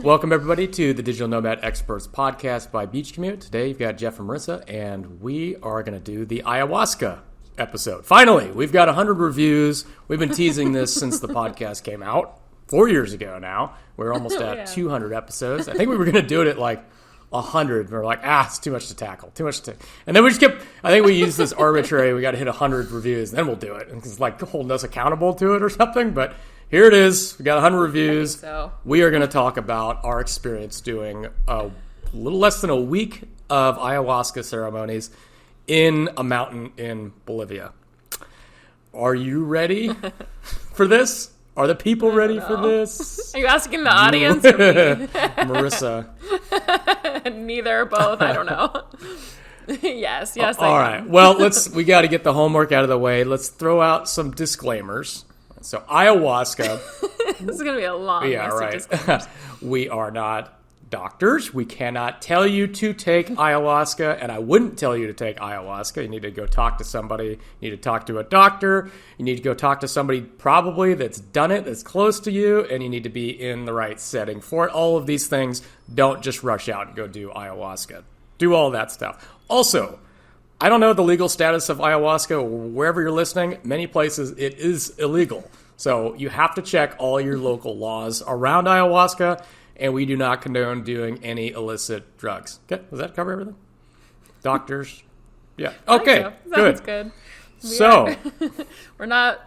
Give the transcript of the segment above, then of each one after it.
Welcome, everybody, to the Digital Nomad Experts podcast by Beach Commute. Today, you've got Jeff and Marissa, and we are going to do the Ayahuasca episode. Finally, we've got 100 reviews. We've been teasing this since the podcast came out 4 years ago now. We're almost at 200 episodes. I think we were going to do it at like 100. We're like, it's too much to tackle. And then we just kept, I think we used this arbitrary, we got to hit 100 reviews, then we'll do it. And it's like holding us accountable to it or something. But here it is. We got 100 reviews. So. We are going to talk about our experience doing a little less than a week of ayahuasca ceremonies in a mountain in Bolivia. Are you ready for this? Are the people ready for this? Are you asking the audience or me? Marissa. Neither or both. I don't know. Yes. All right. Well, we got to get the homework out of the way. Let's throw out some disclaimers. So ayahuasca. This is going to be a long list of disclaimers. We are not doctors. We cannot tell you to take ayahuasca, and I wouldn't tell you to take ayahuasca. You need to go talk to somebody. You need to talk to a doctor. You need to go talk to somebody probably that's done it, that's close to you, and you need to be in the right setting for it. All of these things, don't just rush out and go do ayahuasca. Do all that stuff. Also, I don't know the legal status of ayahuasca or wherever you're listening. Many places it is illegal. So you have to check all your local laws around ayahuasca, and we do not condone doing any illicit drugs. Okay, does that cover everything? Doctors? Yeah. Okay, Sounds good. So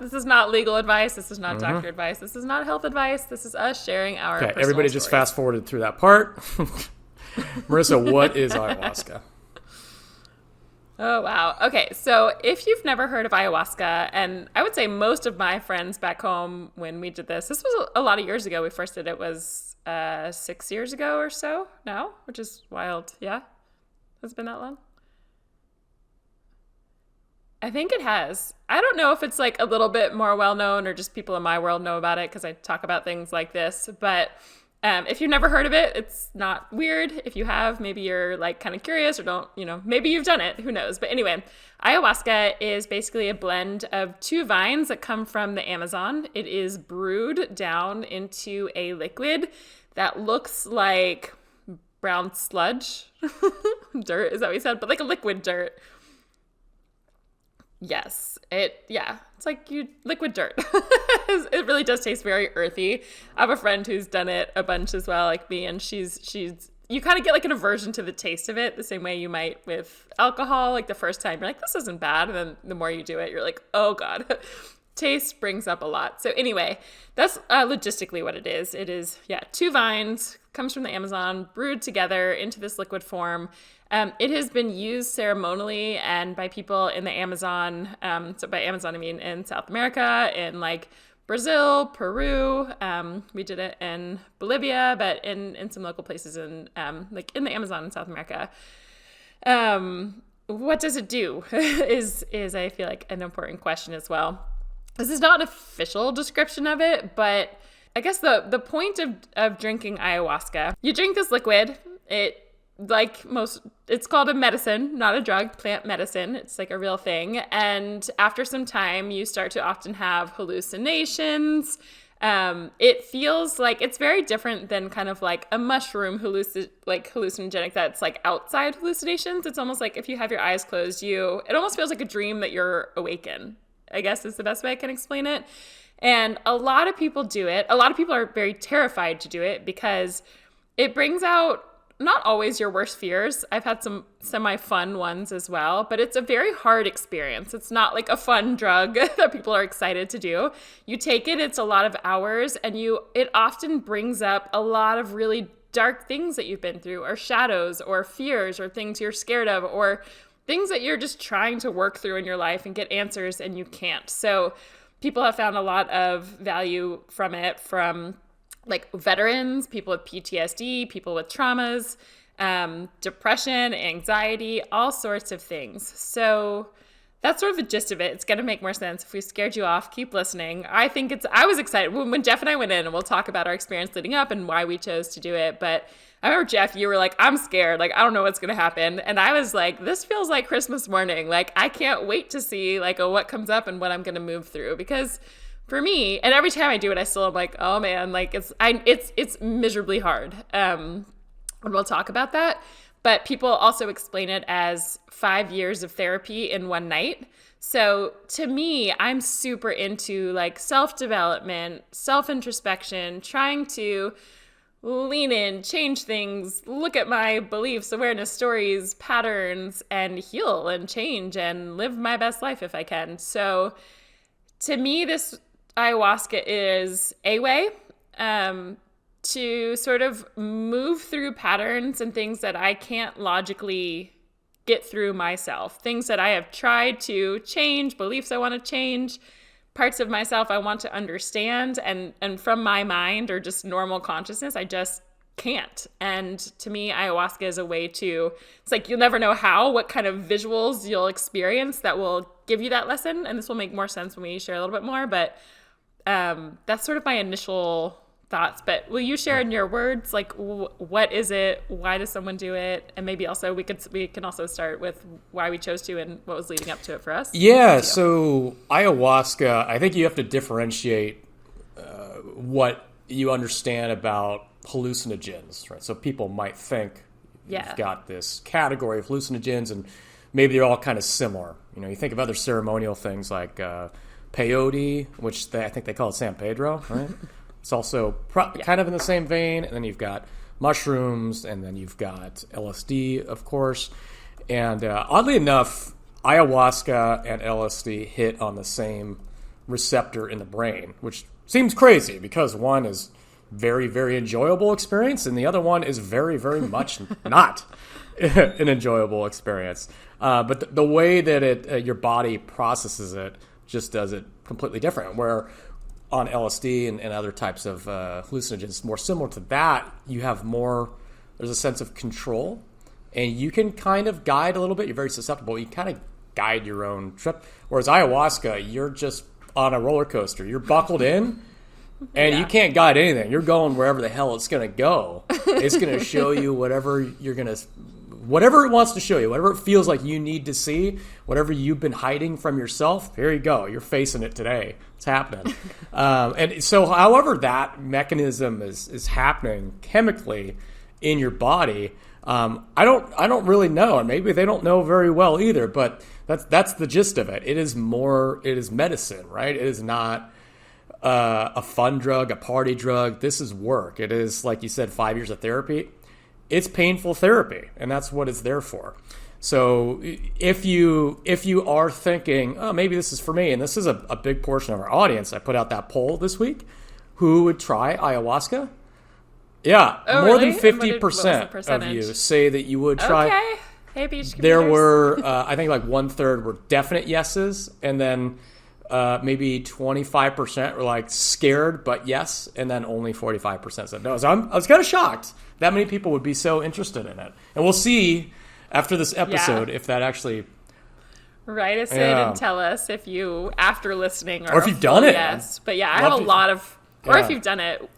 this is not legal advice. This is not doctor advice. This is not health advice. This is us sharing our personal everybody stories. Just fast forwarded through that part. Marissa, what is ayahuasca? Oh, wow. Okay, so if you've never heard of ayahuasca, and I would say most of my friends back home when we did this was a lot of years ago. We first did it was 6 years ago or so now, which is wild. Yeah? Has it been that long? I think it has. I don't know if it's like a little bit more well-known or just people in my world know about it because I talk about things like this, but if you've never heard of it, it's not weird. If you have, maybe you're like kind of curious or don't, maybe you've done it. Who knows? But anyway, ayahuasca is basically a blend of two vines that come from the Amazon. It is brewed down into a liquid that looks like brown sludge. Dirt, is that what you said? But like a liquid dirt. Yes, it's like liquid dirt. It really does taste very earthy. I have a friend who's done it a bunch as well, like me, and she's you kind of get like an aversion to the taste of it, the same way you might with alcohol. Like the first time, you're like, this isn't bad, and then the more you do it, you're like, oh god. Taste brings up a lot. So anyway, that's logistically what it is. It is, two vines, comes from the Amazon, brewed together into this liquid form. It has been used ceremonially and by people in the Amazon. So by Amazon, I mean in South America, in like Brazil, Peru. We did it in Bolivia, but in some local places in like in the Amazon in South America. What does it do is I feel like an important question as well. This is not an official description of it, but I guess the point of drinking ayahuasca, you drink this liquid. It's called a medicine, not a drug, plant medicine. It's like a real thing. And after some time, you start to often have hallucinations. It feels like it's very different than kind of like a mushroom hallucinogenic that's like outside hallucinations. It's almost like if you have your eyes closed, it almost feels like a dream that you're awakened, I guess is the best way I can explain it. And a lot of people do it. A lot of people are very terrified to do it because it brings out not always your worst fears. I've had some semi-fun ones as well, but it's a very hard experience. It's not like a fun drug that people are excited to do. You take it, it's a lot of hours, and it often brings up a lot of really dark things that you've been through, or shadows, or fears, or things you're scared of, or things that you're just trying to work through in your life and get answers and you can't. So people have found a lot of value from it, from like veterans, people with PTSD, people with traumas, depression, anxiety, all sorts of things. So that's sort of the gist of it. It's going to make more sense. If we scared you off, keep listening. I was excited when Jeff and I went in, and we'll talk about our experience leading up and why we chose to do it. But I remember, Jeff, you were like, I'm scared. Like, I don't know what's going to happen. And I was like, this feels like Christmas morning. Like, I can't wait to see like what comes up and what I'm going to move through, because for me, and every time I do it, I still am like, oh man, like it's miserably hard. And we'll talk about that. But people also explain it as 5 years of therapy in one night. So to me, I'm super into like self-development, self-introspection, trying to lean in, change things, look at my beliefs, awareness, stories, patterns, and heal and change and live my best life if I can. So to me, this ayahuasca is a way to sort of move through patterns and things that I can't logically get through myself, things that I have tried to change, beliefs I want to change, parts of myself I want to understand, and from my mind or just normal consciousness, I just can't. And to me, ayahuasca is a way to, it's like you'll never know what kind of visuals you'll experience that will give you that lesson. And this will make more sense when we share a little bit more, but that's sort of my initial thoughts. But will you share in your words, like, what is it? Why does someone do it? And maybe also we can also start with why we chose to and what was leading up to it for us. Yeah, so ayahuasca, I think you have to differentiate what you understand about hallucinogens, right? So people might think you've got this category of hallucinogens and maybe they're all kind of similar. You know, you think of other ceremonial things like peyote, which I think they call it San Pedro, right? It's also kind of in the same vein. And then you've got mushrooms, and then you've got LSD, of course. And oddly enough, ayahuasca and LSD hit on the same receptor in the brain, which seems crazy because one is very, very enjoyable experience, and the other one is very, very much not an enjoyable experience. But the way that your body processes it just does it completely different. Where on LSD and other types of hallucinogens, more similar to that, you have there's a sense of control, and you can kind of guide a little bit. You're very susceptible. You kind of guide your own trip. Whereas ayahuasca, you're just on a roller coaster. You're buckled in, and you can't guide anything. You're going wherever the hell it's going to go. It's going to show you whatever it wants to show you, whatever it feels like you need to see, whatever you've been hiding from yourself, here you go. You're facing it today. It's happening. And so however that mechanism is happening chemically in your body, I don't really know, and maybe they don't know very well either, but that's the gist of it. It is medicine, right? It is not a fun drug, a party drug. This is work. It is, like you said, 5 years of therapy. It's painful therapy, and that's what it's there for. So if you are thinking, oh, maybe this is for me, and this is a big portion of our audience, I put out that poll this week, who would try ayahuasca? Yeah, more than 50% of you say that you would try. Okay. Hey, beach commuters. There were, I think, like 1/3 were definite yeses, and then maybe 25% were like scared but yes, and then only 45% said no. So I was kind of shocked that many people would be so interested in it, and we'll see after this episode if that actually. Write us in and tell us if you, after listening, or if you've done it. Yes, but I have a lot of, or if you've done it.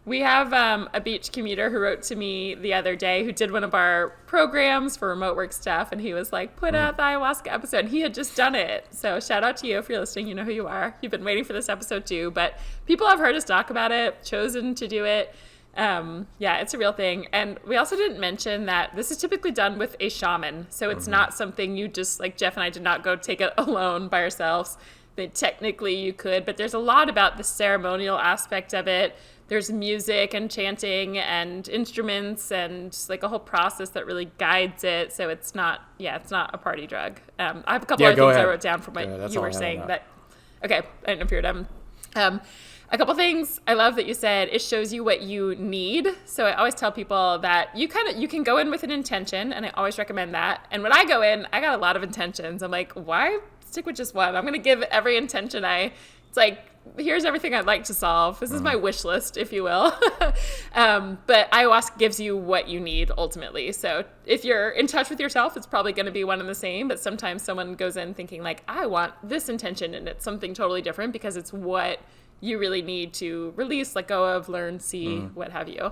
We have a beach commuter who wrote to me the other day who did one of our programs for remote work stuff, and he was like, put out the ayahuasca episode. And he had just done it. So shout out to you if you're listening. You know who you are. You've been waiting for this episode too. But people have heard us talk about it, chosen to do it. It's a real thing. And we also didn't mention that this is typically done with a shaman. So it's not something you just, like Jeff and I did not go take it alone by ourselves. But technically you could. But there's a lot about the ceremonial aspect of it. There's music and chanting and instruments and like a whole process that really guides it. So it's not a party drug. I have a couple other things I wrote down from what you were saying. Okay, I don't know if you're done. A couple things. I love that you said it shows you what you need. So I always tell people that you can go in with an intention, and I always recommend that. And when I go in, I got a lot of intentions. I'm like, why stick with just one? I'm going to give every intention it's like, here's everything I'd like to solve. This is my wish list, if you will. But ayahuasca gives you what you need ultimately. So if you're in touch with yourself, it's probably going to be one and the same. But sometimes someone goes in thinking like, I want this intention, and it's something totally different because it's what you really need to release, let go of, learn, see, what have you.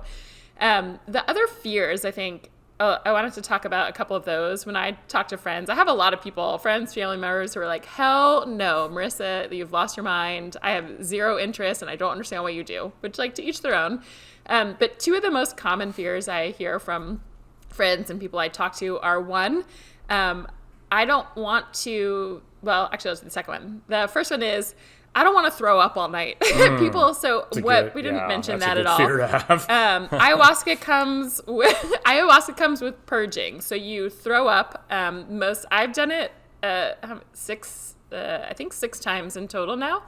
The other fears, I think, I wanted to talk about a couple of those. When I talk to friends, I have a lot of people, friends, family members, who are like, hell no, Marissa, you've lost your mind. I have zero interest and I don't understand what you do, which, like, to each their own. But two of the most common fears I hear from friends and people I talk to are, one, I don't want to, well, actually, that's the second one. The first one is, I don't want to throw up all night. People, so what, we didn't mention that at all. Ayahuasca comes with purging. So you throw up, I've done it, I think 6 times in total now.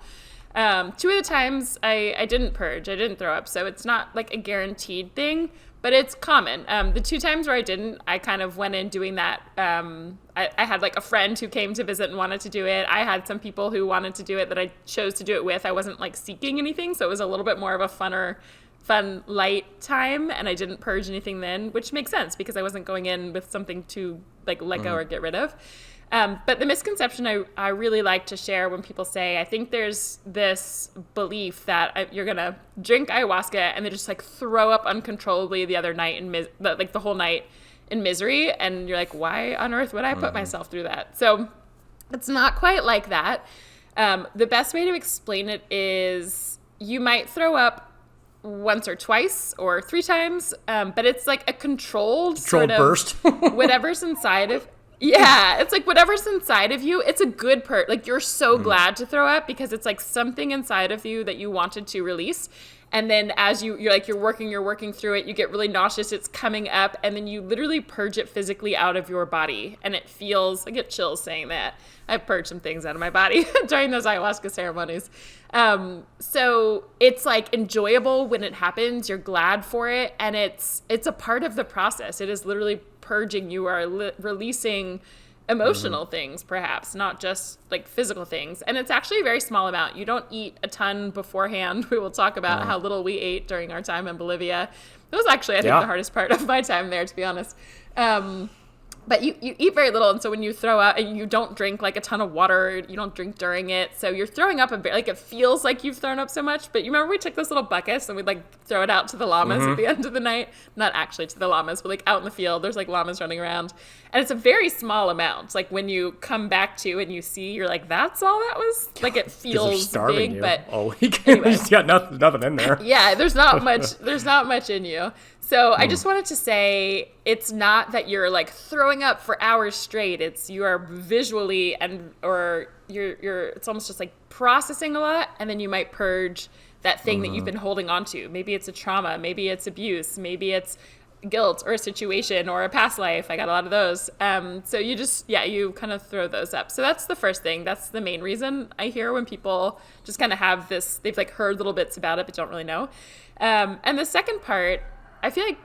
2 of the times I didn't purge, I didn't throw up. So it's not like a guaranteed thing, but it's common. The 2 times where I didn't, I kind of went in doing that. I had like a friend who came to visit and wanted to do it. I had some people who wanted to do it that I chose to do it with. I wasn't like seeking anything, so it was a little bit more of a fun, light time, and I didn't purge anything then, which makes sense because I wasn't going in with something to like let go or get rid of. But the misconception I really like to share when people say, I think there's this belief that you're going to drink ayahuasca and then just like throw up uncontrollably the other night and like the whole night in misery. And you're like, why on earth would I put myself through that? So it's not quite like that. The best way to explain it is you might throw up once or twice or 3 times, but it's like a controlled sort of burst. Whatever's inside of. Yeah, it's like whatever's inside of you, it's a good like you're so glad to throw up because it's like something inside of you that you wanted to release. And then as you're working through it, you get really nauseous, it's coming up, and then you literally purge it physically out of your body. And it feels, I get chills saying that. I've purged some things out of my body during those ayahuasca ceremonies. So it's like enjoyable when it happens, you're glad for it, and it's a part of the process. It is literally purging. You are releasing emotional things, perhaps, not just like physical things. And it's actually a very small amount. You don't eat a ton beforehand. We will talk about how little we ate during our time in Bolivia. That was actually, I think, the hardest part of my time there, to be honest. But you eat very little, and so when you throw up, and you don't drink like a ton of water, you don't drink during it, so you're throwing up a bit, like it feels like you've thrown up so much. But you remember we took those little buckets and we'd like throw it out to the llamas at the end of the night? Not actually to the llamas, but like out in the field, there's like llamas running around. And it's a very small amount. Like when you come back to and you see, you're like, that's all that was? Like it feels big, you but all week. Anyway. There's got nothing in there. Yeah, there's not much in you. So I just wanted to say it's not that you're like throwing up for hours straight. It's you are visually it's almost just like processing a lot, and then you might purge that thing that you've been holding on to. Maybe it's a trauma, maybe it's abuse, maybe it's guilt or a situation or a past life. I got a lot of those. So you kind of throw those up. So that's the first thing. That's the main reason I hear when people just kind of have this, they've like heard little bits about it but don't really know. And the second part, I feel like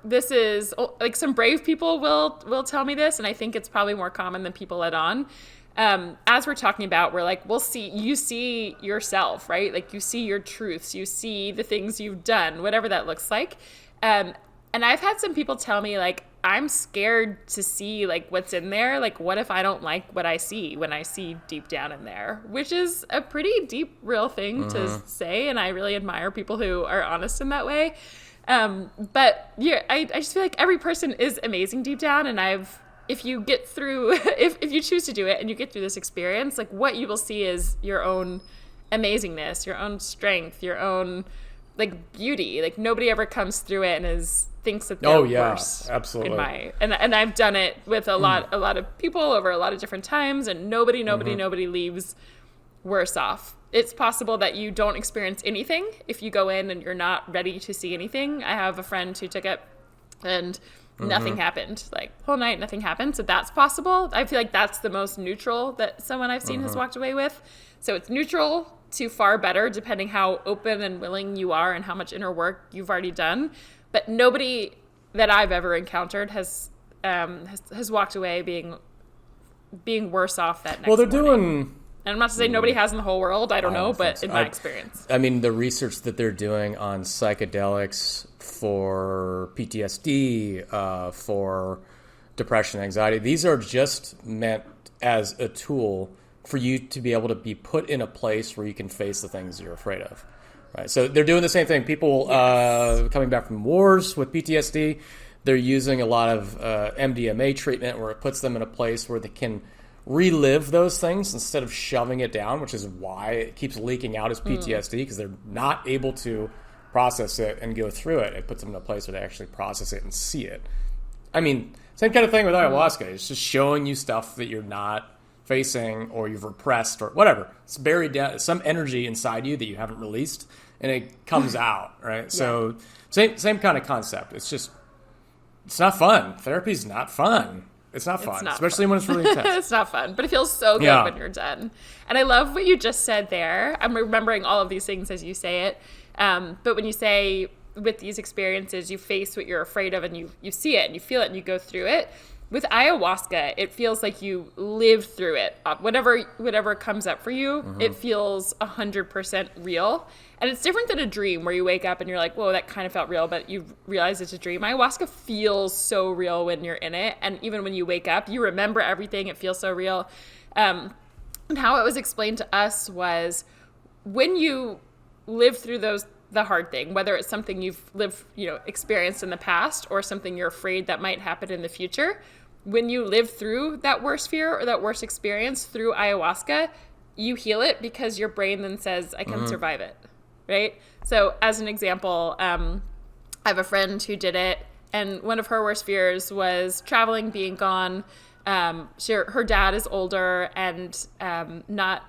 this is like some brave people will tell me this, and I think it's probably more common than people let on. As we're talking about, we're like, you see yourself, right? Like you see your truths, you see the things you've done, whatever that looks like. And I've had some people tell me like, I'm scared to see like what's in there. Like, what if I don't like what I see when I see deep down in there, which is a pretty deep, real thing to say. And I really admire people who are honest in that way. But yeah, I just feel like every person is amazing deep down. And if you get through, if you choose to do it and you get through this experience, like what you will see is your own amazingness, your own strength, your own like beauty. Like nobody ever comes through it and thinks that they're worse. Absolutely. And I've done it with a lot of people over a lot of different times, and nobody leaves worse off. It's possible that you don't experience anything if you go in and you're not ready to see anything. I have a friend who took it and nothing happened. Like whole night, nothing happened. So that's possible. I feel like that's the most neutral that someone I've seen has walked away with. So it's neutral to far better, depending how open and willing you are and how much inner work you've already done. But nobody that I've ever encountered has walked away being worse off that next morning. Doing. And I'm not to say nobody has in the whole world. I don't know, but in my experience. I mean, the research that they're doing on psychedelics for PTSD, for depression, anxiety, these are just meant as a tool for you to be able to be put in a place where you can face the things you're afraid of. Right. So they're doing the same thing. People coming back from wars with PTSD, they're using a lot of MDMA treatment where it puts them in a place where they can relive those things instead of shoving it down, which is why it keeps leaking out as PTSD, because they're not able to process it and go through it. It puts them in a place where they actually process it and see it. I mean, same kind of thing with ayahuasca. It's just showing you stuff that you're not facing or you've repressed or whatever. It's buried down, some energy inside you that you haven't released, and it comes out, right? So same kind of concept. It's just, it's not fun. Therapy's not fun. It's not fun, especially when it's really intense. It's not fun, but it feels so good when you're done. And I love what you just said there. I'm remembering all of these things as you say it. But when you say with these experiences, you face what you're afraid of and you see it and you feel it and you go through it. With ayahuasca, it feels like you live through it. Whatever comes up for you, it feels 100% real. And it's different than a dream where you wake up and you're like, whoa, that kind of felt real, but you realize it's a dream. Ayahuasca feels so real when you're in it. And even when you wake up, you remember everything. It feels so real. And how it was explained to us was when you live through the hard thing, whether it's something you've experienced in the past or something you're afraid that might happen in the future, when you live through that worst fear or that worst experience through ayahuasca, you heal it because your brain then says, I can survive it, right? So as an example, I have a friend who did it, and one of her worst fears was traveling, being gone. Her dad is older and not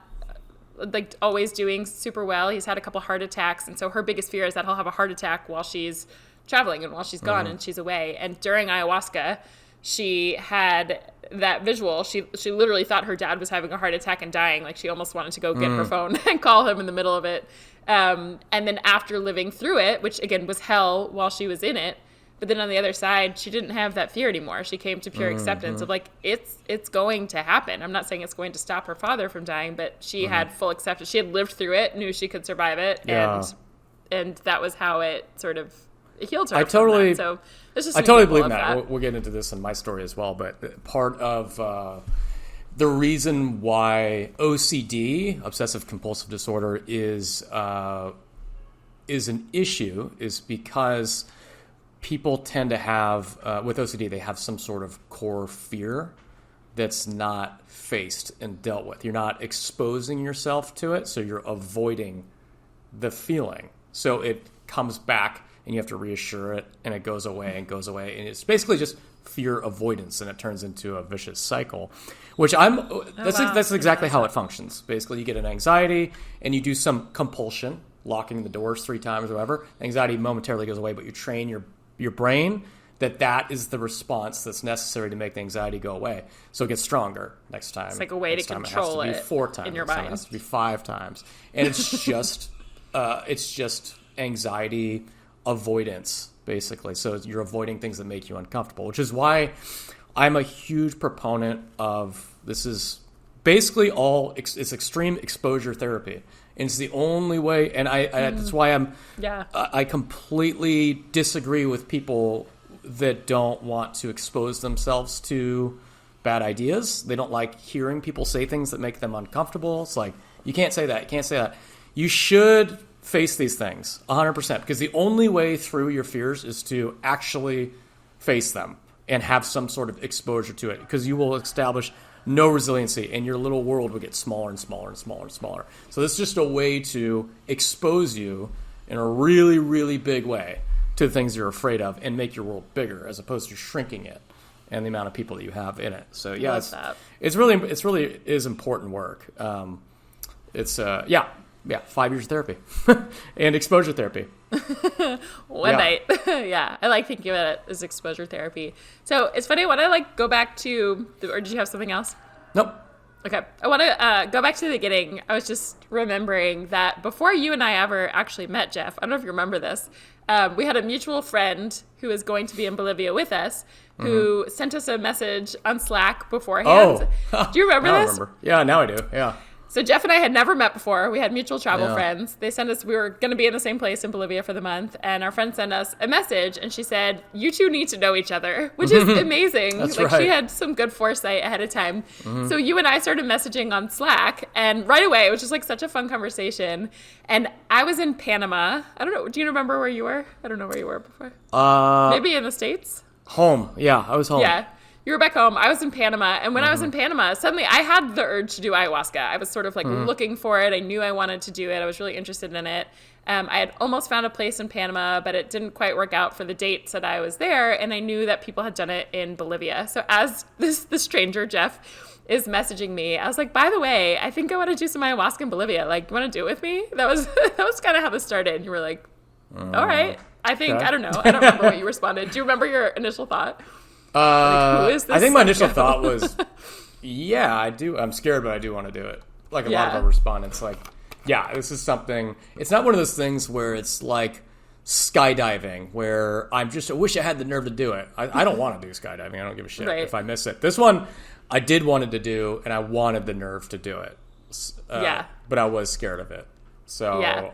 like always doing super well. He's had a couple heart attacks, and so her biggest fear is that he'll have a heart attack while she's traveling and while she's gone and she's away. And during ayahuasca, she had that visual. She literally thought her dad was having a heart attack and dying. Like she almost wanted to go get her phone and call him in the middle of it. And then after living through it, which again was hell while she was in it, but then on the other side, she didn't have that fear anymore. She came to pure acceptance of like, it's going to happen. I'm not saying it's going to stop her father from dying, but she had full acceptance. She had lived through it, knew she could survive it. And that was how it sort of healed her. I totally believe that. We'll get into this in my story as well. But part of the reason why OCD, obsessive compulsive disorder, is an issue is because people tend to have, with OCD, they have some sort of core fear that's not faced and dealt with. You're not exposing yourself to it, so you're avoiding the feeling. So it comes back, and you have to reassure it, and it goes away and goes away. And it's basically just fear avoidance, and it turns into a vicious cycle, which that's exactly how it functions. Basically, you get an anxiety, and you do some compulsion, locking the doors 3 times or whatever. Anxiety momentarily goes away, but you train your brain that is the response that's necessary to make the anxiety go away. So it gets stronger next time. It's like a way to control it. It has to be 4 times. In your mind. It has to be 5 times. And it's just anxiety avoidance, basically. So you're avoiding things that make you uncomfortable, which is why I'm a huge proponent of, this is basically it's extreme exposure therapy. And it's the only way, and that's why I completely disagree with people that don't want to expose themselves to bad ideas. They don't like hearing people say things that make them uncomfortable. It's like, you can't say that, you can't say that. You should face these things 100%, because the only way through your fears is to actually face them and have some sort of exposure to it, because you will establish no resiliency, and your little world will get smaller and smaller and smaller and smaller. So this is just a way to expose you in a really, really big way to the things you're afraid of and make your world bigger, as opposed to shrinking it and the amount of people that you have in it. So yeah, it's really is important work. It's 5 years of therapy and exposure therapy. One night. Yeah, I like thinking about it as exposure therapy. So it's funny, I want to go back to, or did you have something else? Nope. Okay. I want to go back to the beginning. I was just remembering that before you and I ever actually met, Jeff, I don't know if you remember this, we had a mutual friend who is going to be in Bolivia with us, who sent us a message on Slack beforehand. Oh. Do you remember this? I remember. Yeah, now I do. Yeah. So Jeff and I had never met before. We had mutual travel friends. They sent us, we were going to be in the same place in Bolivia for the month, and our friend sent us a message, and she said, you two need to know each other, which is amazing. That's right. She had some good foresight ahead of time. So you and I started messaging on Slack, and right away, it was just such a fun conversation. And I was in Panama. I don't know. Do you remember where you were? I don't know where you were before. Maybe in the States? Home. Yeah, I was home. Yeah. You were back home. I was in Panama. And when I was in Panama, suddenly I had the urge to do ayahuasca. I was sort of like looking for it. I knew I wanted to do it. I was really interested in it. I had almost found a place in Panama, but it didn't quite work out for the dates that I was there. And I knew that people had done it in Bolivia. So as the stranger, Jeff, is messaging me, I was like, by the way, I think I want to do some ayahuasca in Bolivia. Like, you want to do it with me? That was kind of how this started. And you were like, all right. I think, okay. I don't know. I don't remember what you responded. Do you remember your initial thought? Like, who is this I think my initial thought was, yeah, I do. I'm scared, but I do want to do it. Like a lot of our respondents, like, yeah, this is something. It's not one of those things where it's like skydiving, where I wish I had the nerve to do it. I don't want to do skydiving. I don't give a shit if I miss it. This one, I did wanted to do, and I wanted the nerve to do it. But I was scared of it. So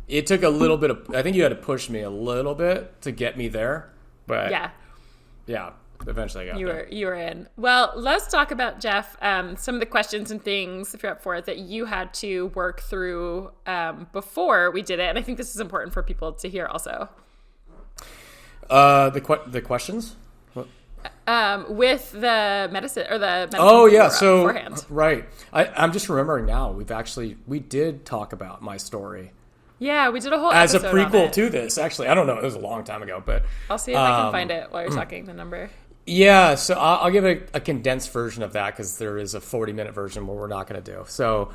it took a little bit of, I think you had to push me a little bit to get me there. But yeah. Eventually I got there. You were in. Well, let's talk about, Jeff, some of the questions and things, if you're up for it, that you had to work through before we did it. And I think this is important for people to hear also. The questions? With the medicine or the medicine. Oh, yeah. So, beforehand. Right. I'm just remembering now. We did talk about my story. Yeah, we did a whole as a episode prequel to this. Actually, I don't know. It was a long time ago, but I'll see if I can find it while you're talking the number. Yeah, so I'll give a condensed version of that because there is a 40-minute version where we're not going to do. So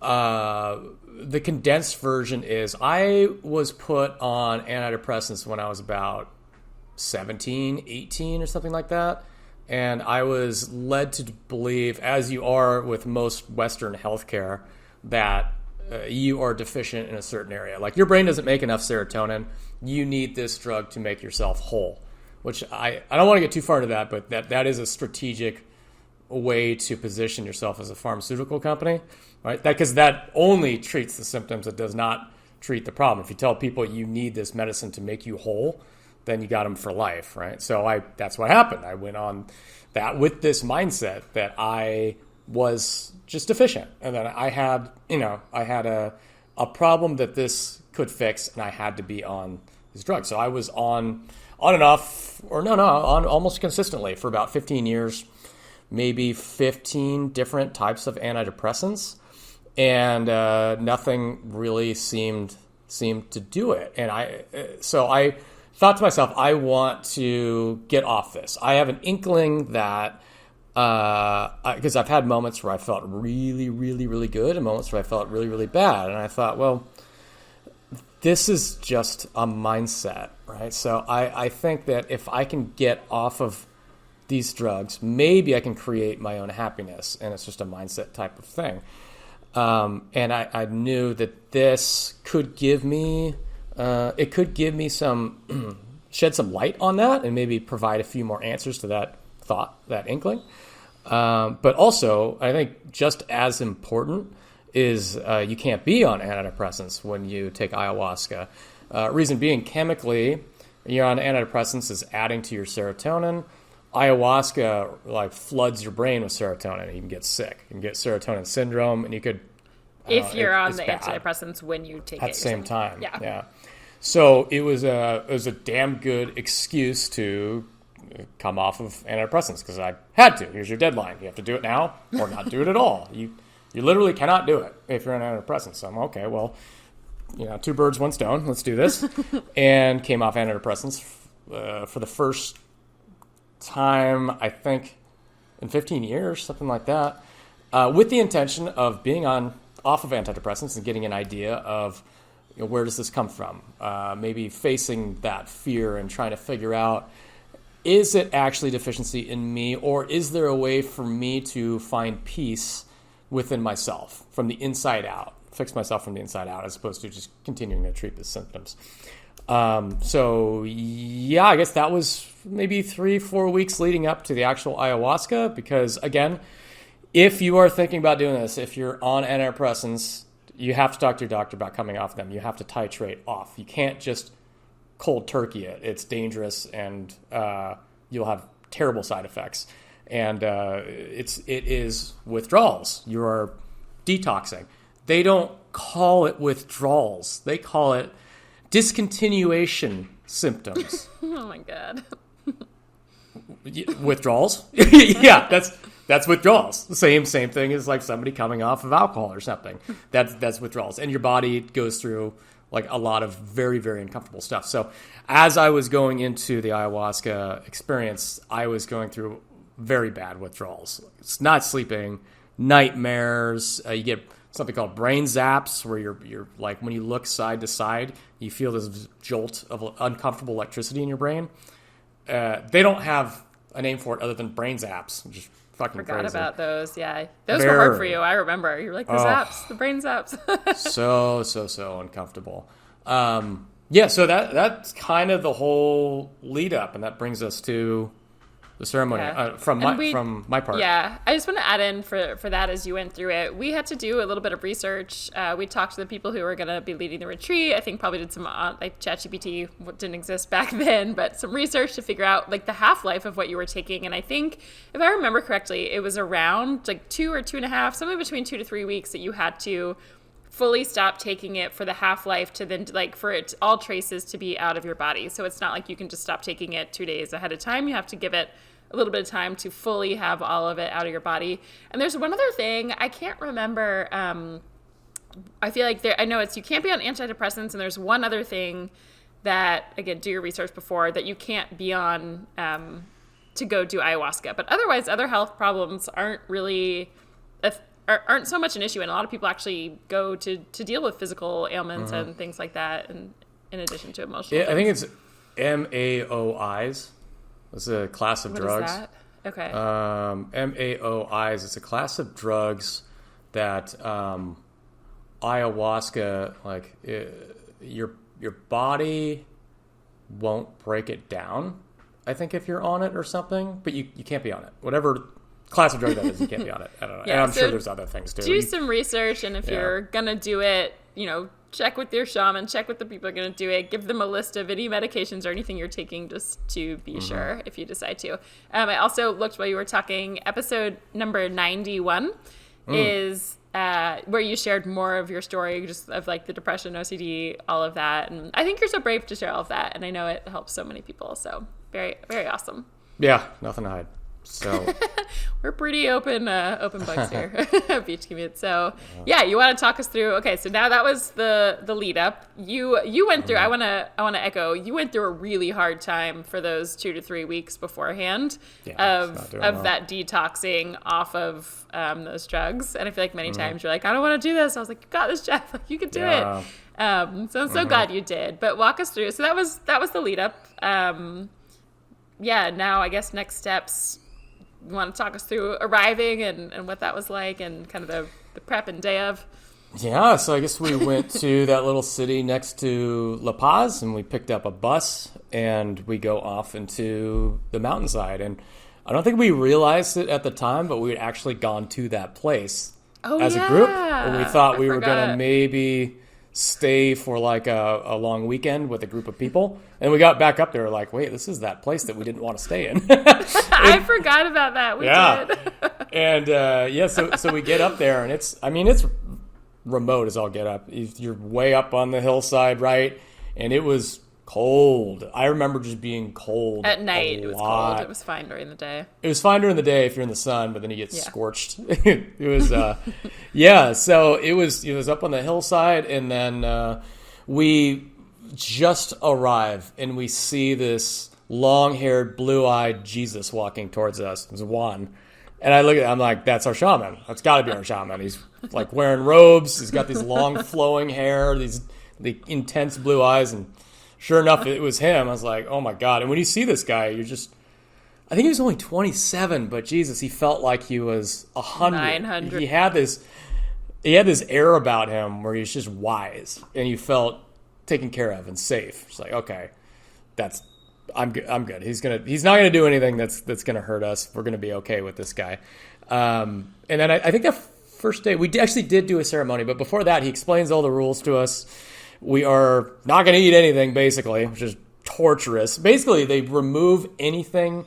the condensed version is I was put on antidepressants when I was about 17, 18 or something like that. And I was led to believe, as you are with most Western healthcare, that you are deficient in a certain area. Like your brain doesn't make enough serotonin. You need this drug to make yourself whole. Which I don't want to get too far into that, but that is a strategic way to position yourself as a pharmaceutical company, right? Because that only treats the symptoms. It does not treat the problem. If you tell people you need this medicine to make you whole, then you got them for life, right? So that's what happened. I went on that with this mindset that I was just deficient, and then I had a problem that this could fix, and I had to be on this drug. So I was on and off, on almost consistently for about 15 years, maybe 15 different types of antidepressants, and nothing really seemed to do it. And I thought to myself, I want to get off this. I have an inkling that because I've had moments where I felt really, really, really good and moments where I felt really, really bad. And I thought, well, this is just a mindset, right? So I think that if I can get off of these drugs, maybe I can create my own happiness. And it's just a mindset type of thing. And I knew that this could give me, some, shed some light on that and maybe provide a few more answers to that thought, that inkling. But also, I think just as important is you can't be on antidepressants when you take ayahuasca. Reason being, chemically, you're on antidepressants is adding to your serotonin. Ayahuasca floods your brain with serotonin. You can get sick. You can get serotonin syndrome, and you could if you're on the antidepressants when you take it at the same time. Yeah. So it was a damn good excuse to come off of antidepressants because I had to. Here's your deadline. You have to do it now or not do it at all. You literally cannot do it if you're on antidepressants. So I'm okay. Well, two birds, one stone. Let's do this. And came off antidepressants for the first time, I think, in 15 years, something like that, with the intention of being off of antidepressants and getting an idea of where does this come from? Maybe facing that fear and trying to figure out, is it actually deficiency in me, or is there a way for me to find peace within myself from the inside out, fix myself from the inside out, as opposed to just continuing to treat the symptoms. So yeah, I guess that was maybe 3-4 weeks leading up to the actual ayahuasca, because again, if you are thinking about doing this, if you're on antidepressants, you have to talk to your doctor about coming off them. You have to titrate off. You can't just cold turkey it. It's dangerous, and you'll have terrible side effects. And it is withdrawals. You are detoxing. They don't call it withdrawals. They call it discontinuation symptoms. Oh my God. Withdrawals. Yeah, that's withdrawals. The same thing as like somebody coming off of alcohol or something. That's withdrawals, and your body goes through like a lot of very, very uncomfortable stuff. So as I was going into the ayahuasca experience, I was going through very bad withdrawals. It's not sleeping, nightmares. You get something called brain zaps, where you're like, when you look side to side, you feel this jolt of uncomfortable electricity in your brain. They don't have a name for it other than brain zaps, which is fucking Forgot crazy. about those. Yeah, those were hard for you. I remember. You're like, the zaps, the brain zaps. so uncomfortable. Yeah, so that's kind of the whole lead up, and that brings us to the ceremony from my part. Yeah, I just want to add in for that, as you went through it, we had to do a little bit of research. We talked to the people who were going to be leading the retreat. I think probably did some like ChatGPT, what didn't exist back then, but some research to figure out like the half-life of what you were taking. And I think, if I remember correctly, it was around like 2 or 2.5, somewhere between 2 to 3 weeks that you had to fully stop taking it for the half-life to then like for it all traces to be out of your body. So it's not like you can just stop taking it 2 days ahead of time. You have to give it a little bit of time to fully have all of it out of your body. And there's one other thing, I can't remember. I feel like I know you can't be on antidepressants, and there's one other thing that, again, do your research before, that you can't be on to go do ayahuasca. But otherwise, other health problems aren't really aren't so much an issue, and a lot of people actually go to deal with physical ailments and things like that, and in addition to emotional. I think it's MAOIs. It's a class of drugs. What is that? Okay. MAOIs. It's a class of drugs that ayahuasca, like your body won't break it down. I think if you're on it or something, but you can't be on it. Whatever class of drug that is, you can't be on it. I don't know. Yeah, and I'm sure there's other things too. Do some research, and if you're gonna do it, check with your shaman, check with the people who are going to do it, give them a list of any medications or anything you're taking, just to be sure if you decide to. I also looked while you were talking, episode number 91 is where you shared more of your story, just of like the depression, OCD, all of that. And I think you're so brave to share all of that. And I know it helps so many people. So very, very awesome. Yeah, nothing to hide. So we're pretty open books here at Beach Commute. So yeah, you want to talk us through? Okay, so now that was the lead up. You went through. I want to echo. You went through a really hard time for those 2 to 3 weeks beforehand of that detoxing off of those drugs. And I feel like many times you're like, I don't want to do this. I was like, you got this, Jeff. Like, you can do it. So I'm so glad you did. But walk us through. So that was the lead up. Now I guess next steps. You want to talk us through arriving and what that was like, and kind of the prep and day of? Yeah, so I guess we went to that little city next to La Paz, and we picked up a bus, and we go off into the mountainside. And I don't think we realized it at the time, but we had actually gone to that place as a group. And we thought we were going to maybe stay for like a long weekend with a group of people. And we got back up there like, wait, this is that place that we didn't want to stay in. I forgot about that. We did. And so we get up there, and it's remote as all get up. You're way up on the hillside, right? And it was cold. I remember just being cold at night. It was cold. It was fine during the day. It was fine during the day if you're in the sun, but then you get scorched. It was so it was up on the hillside, and then we just arrive, and we see this long-haired, blue-eyed Jesus walking towards us. It was Juan. And I look at it, I'm like, that's our shaman. That's got to be our shaman. He's like wearing robes. He's got these long flowing hair, the intense blue eyes. And sure enough, it was him. I was like, oh my God. And when you see this guy, I think he was only 27, but Jesus, he felt like he was 100. 900. He had this air about him where he's just wise, and you felt taken care of and safe. It's like, okay, I'm good. He's not gonna do anything that's gonna hurt us. We're gonna be okay with this guy. And then I think that first day we actually did do a ceremony, but before that he explains all the rules to us. We are not gonna eat anything, basically, which is torturous. Basically, they remove anything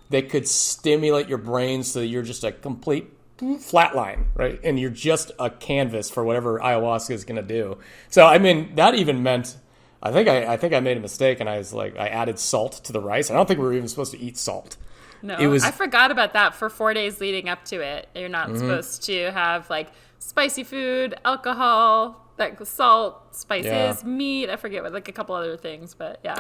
that could stimulate your brain so that you're just a complete flatline, right? And you're just a canvas for whatever ayahuasca is gonna do. So I mean, that even meant. I think I made a mistake, and I was like, I added salt to the rice. I don't think we were even supposed to eat salt. No, it was. I forgot about that. For 4 days leading up to it, you're not supposed to have like spicy food, alcohol, like salt, spices, meat. I forget what, like a couple other things, but yeah.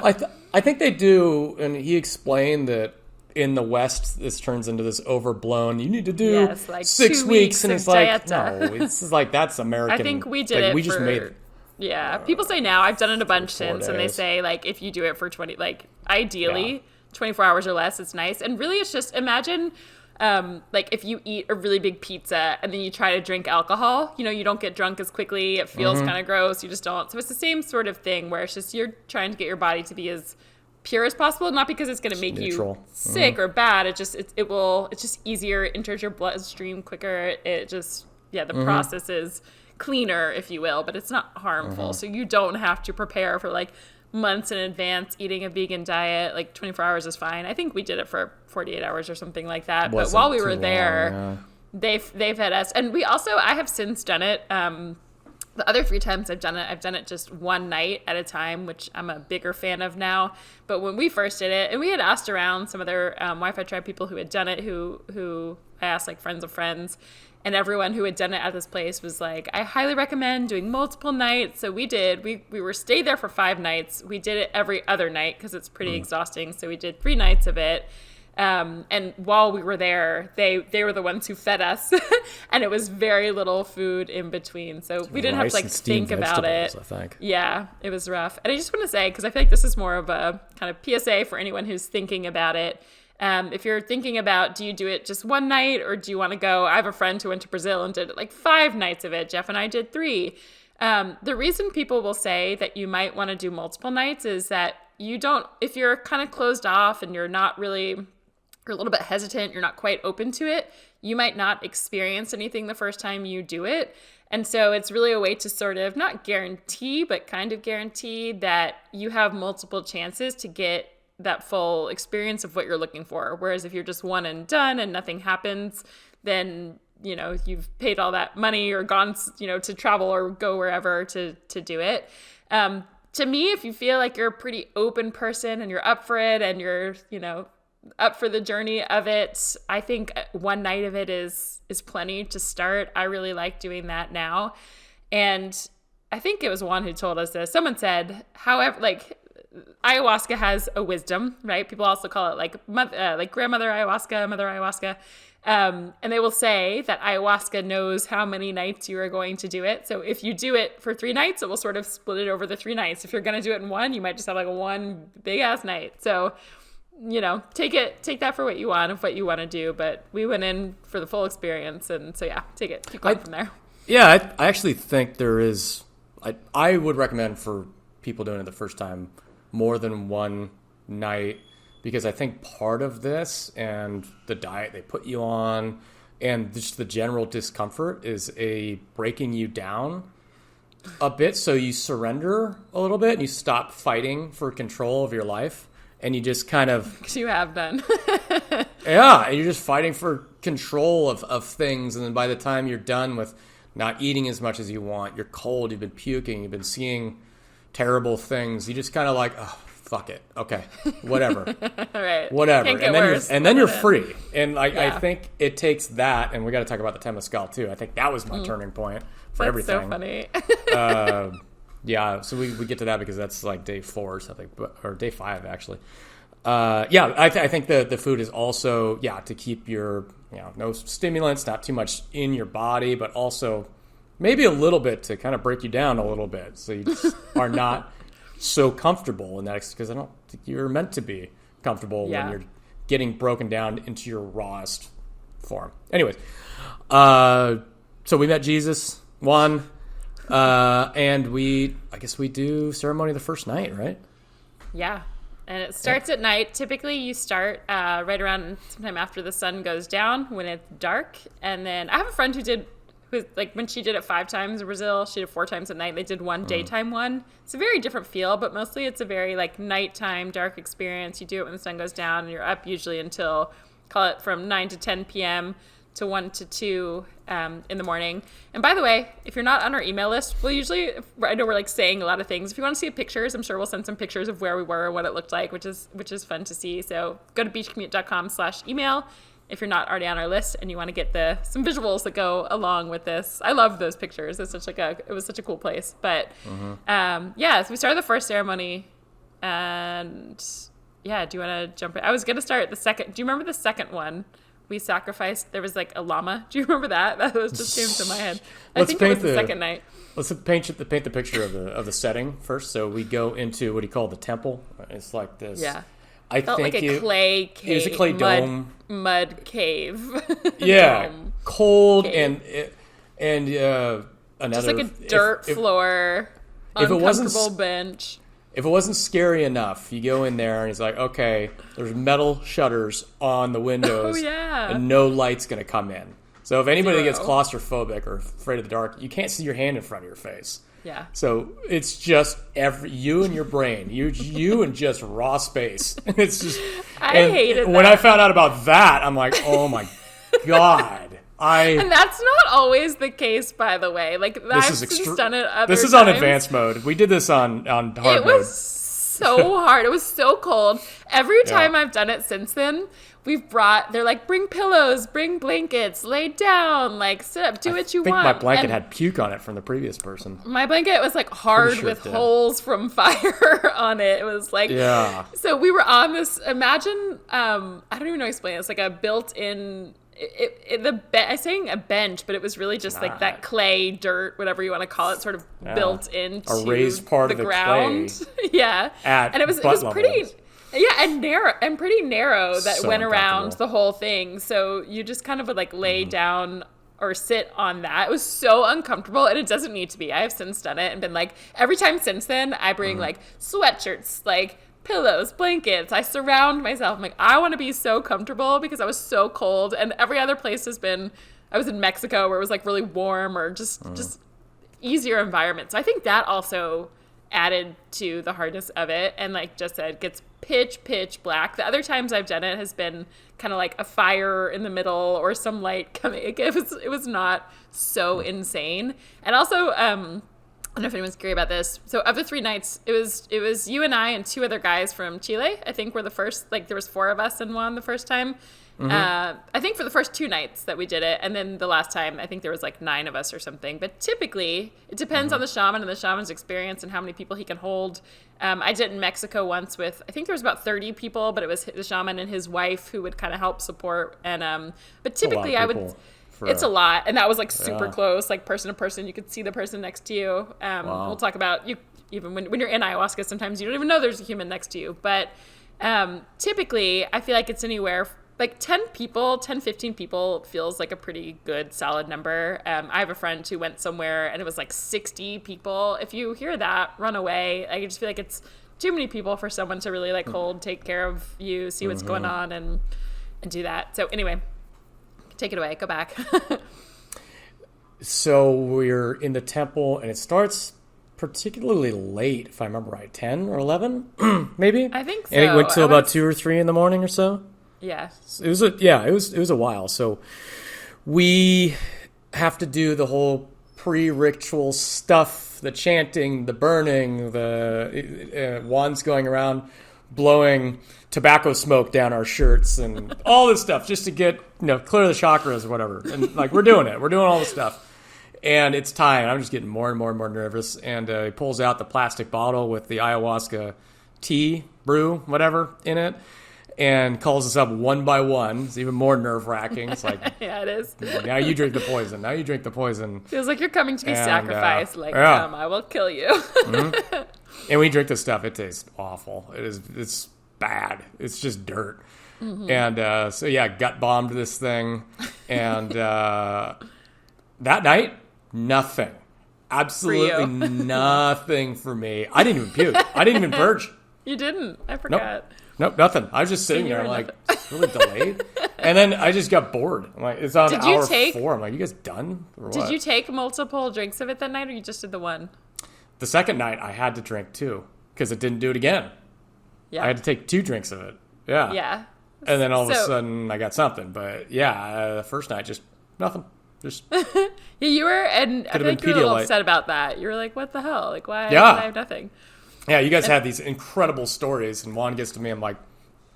I think they do, and he explained that in the West, this turns into this overblown. You need to do like 6 weeks, and it's like dieta. no, it's like that's American. I think we did it. We just made it. Yeah, people say now. I've done it a bunch since, days. and they say like if you do it for 20, like ideally 24 hours or less, it's nice. And really, it's just imagine. Like if you eat a really big pizza and then you try to drink alcohol, you don't get drunk as quickly. It feels kind of gross. You just don't. So it's the same sort of thing where it's just you're trying to get your body to be as pure as possible, not because it's going to make you sick or bad. It's just easier. It enters your bloodstream quicker. It just, the process is cleaner, if you will, but it's not harmful. So you don't have to prepare for like months in advance eating a vegan diet. Like 24 hours is fine. I think we did it for 48 hours or something like that. But while we were there, they've fed us. And I have since done it. The other 3 times I've done it just one night at a time, which I'm a bigger fan of now. But when we first did it, and we had asked around some other Wi-Fi tribe people who had done it, who I asked like friends of friends, and everyone who had done it at this place was like, I highly recommend doing multiple nights. So we did. We were stayed there for 5 nights. We did it every other night because it's pretty exhausting. So we did 3 nights of it. And while we were there, they were the ones who fed us, and it was very little food in between. So we didn't have to like think about it. I think. Yeah, it was rough. And I just want to say, because I feel like this is more of a kind of PSA for anyone who's thinking about it. If you're thinking about, do you do it just one night or do you want to go? I have a friend who went to Brazil and did like 5 nights of it. Jeff and I did 3. The reason people will say that you might want to do multiple nights is that if you're kind of closed off and you're a little bit hesitant, you're not quite open to it, you might not experience anything the first time you do it. And so it's really a way to sort of not guarantee, but kind of guarantee that you have multiple chances to get that full experience of what you're looking for. Whereas if you're just one and done and nothing happens, then, you've paid all that money or gone, to travel or go wherever to do it. To me, if you feel like you're a pretty open person and you're up for it and you're, up for the journey of it, I think one night of it is plenty to start. I really like doing that now. And I think it was Juan who told us this. Someone said, however, like ayahuasca has a wisdom, right? People also call it like grandmother ayahuasca, mother ayahuasca. And they will say that ayahuasca knows how many nights you are going to do it. So if you do it for 3 nights, it will sort of split it over the 3 nights. If you're going to do it in one, you might just have like one big ass night. So, take that for what you want, of what you want to do. But we went in for the full experience. And so, take it. Keep going from there. Yeah, I actually think there is, I would recommend for people doing it the first time more than one night, because I think part of this and the diet they put you on and just the general discomfort is a breaking you down a bit, so you surrender a little bit and you stop fighting for control of your life, and you just kind of... Because you have done. Yeah, and you're just fighting for control of things, and then by the time you're done with not eating as much as you want, you're cold, you've been puking, you've been seeing terrible things, you just kind of like, oh, fuck it, okay, whatever. All right. Whatever. And then you're free. And I think it takes that, and we got to talk about the Temescal too. I think that was my turning point for everything. That's so funny. Yeah, so we get to that because that's like day 4 or something, or day 5 actually. I think the food is also, to keep your, no stimulants, not too much in your body, but also maybe a little bit to kind of break you down a little bit, so you just are not so comfortable in that, because I don't think you're meant to be comfortable when you're getting broken down into your rawest form. Anyways, so we met Jesus, Juan, and I guess we do ceremony the first night, right? Yeah. And it starts at night. Typically, you start right around sometime after the sun goes down when it's dark. And then I have a friend who when she did it 5 times in Brazil, she did 4 times at night. They did one daytime one. It's a very different feel, but mostly it's a very like nighttime dark experience. You do it when the sun goes down, and you're up usually until, call it from 9 to 10 p.m. to 1 to 2 in the morning. And by the way, if you're not on our email list, we'll usually, I know we're like saying a lot of things. If you want to see pictures, I'm sure we'll send some pictures of where we were and what it looked like, which is fun to see. So go to beachcommute.com/email if you're not already on our list and you want to get some visuals that go along with this. I love those pictures. It was such a cool place. But so we started the first ceremony, and yeah, do you want to jump in? I was going to start the second. Do you remember the second one? We sacrificed. There was like a llama. Do you remember that? That was just came to my head. I think it was the second night. Let's paint the picture of the setting first. So we go into what do you call the temple? It's like this. Yeah. I felt think like a clay cave. It was a clay dome. Mud cave. Yeah. Dome Cold cave. and another. Just like a dirt floor. Uncomfortable bench. If it wasn't scary enough, you go in there and it's like, okay, there's metal shutters on the windows. Oh, yeah. And no light's going to come in. So if anybody gets claustrophobic or afraid of the dark, you can't see your hand in front of your face. Yeah. So it's just you and your brain. You and just raw space. It's just. I hated that. When I found out about that, I'm like, oh my God. And that's not always the case, by the way. Like, I've since done it other This is times. on advanced mode. We did this on hard mode. It was so hard. It was so cold. Every time I've done it since then, they're like, bring pillows, bring blankets, lay down, like, sit up, do what you want. I think my blanket had puke on it from the previous person. My blanket was like hard with holes from fire on it. It was like, so we were on this, imagine, I don't even know how to explain it. It's like a built-in, I'm saying a bench, but it was really just like that clay, dirt, whatever you want to call it, sort of built into a raised part of the ground. Clay And it was pretty, and pretty narrow that went around the whole thing. So you just kind of would like lay down or sit on that. It was so uncomfortable, and it doesn't need to be. I have since done it and been like, every time since then, I bring like sweatshirts, like pillows, blankets. I surround myself. I'm like, I want to be so comfortable because I was so cold. And every other place I was in Mexico where it was like really warm or just easier environment. So I think that also added to the hardness of it. And like just said, gets pitch black. The other times I've done it has been kind of like a fire in the middle or some light coming. It was not so insane. And also, I don't know if anyone's curious about this. So of the 3 nights, it was you and I and 2 other guys from Chile. I think were the first, like there was 4 of us in one the first time. I think for the first 2 nights that we did it. And then the last time, I think there was like 9 of us or something. But typically, it depends on the shaman and the shaman's experience and how many people he can hold. I did it in Mexico once with, I think there was about 30 people, but it was the shaman and his wife who would kind of help support. And but typically I would... It's a lot. And that was like super close, like person to person. You could see the person next to you. We'll talk about you even when you're in ayahuasca, sometimes you don't even know there's a human next to you. But typically, I feel like it's anywhere like 10 people, 10, 15 people feels like a pretty good, solid number. I have a friend who went somewhere and it was like 60 people. If you hear that, run away. I just feel like it's too many people for someone to really like take care of you, see what's going on and do that. So anyway, take it away. Go back. So we're in the temple, and it starts particularly late, if I remember right, 10 or 11, maybe. I think so. And it went till about 2 or 3 in the morning or so. Yeah. It was a while. So we have to do the whole pre-ritual stuff, the chanting, the burning, the wands going around, blowing tobacco smoke down our shirts and all this stuff just to get, clear the chakras or whatever. And like, we're doing it. We're doing all this stuff. And it's time. I'm just getting more and more and more nervous. And he pulls out the plastic bottle with the ayahuasca tea, brew, whatever, in it, and calls us up one by one. It's even more nerve-wracking. It's like, yeah, it is. Now you drink the poison. Now you drink the poison. Feels like you're coming to be sacrificed. Come, I will kill you. Mm-hmm. And we drink this stuff. It tastes awful. It's bad. It's just dirt. Mm-hmm. And gut bombed this thing. And that night, nothing. Absolutely nothing for me. I didn't even puke. I didn't even purge. You didn't? I forgot. Nope, nothing. I was just sitting there like, it's really delayed. And then I just got bored. I'm like, it's on hour 4. I'm like, you guys done? Or what? Did you take multiple drinks of it that night, or you just did the one? The second night, I had to drink 2 because it didn't do it again. Yeah. I had to take 2 drinks of it. Yeah. Yeah. And then all of a So- sudden I got something. But yeah, the first night, just nothing. Just Yeah, you were, and I Could've feel like been you were a little Pedialyte. upset about that. You were like, what the hell? Like, why Yeah. did I have nothing? yeah, you guys have these incredible stories, and Juan gets to me, I'm like,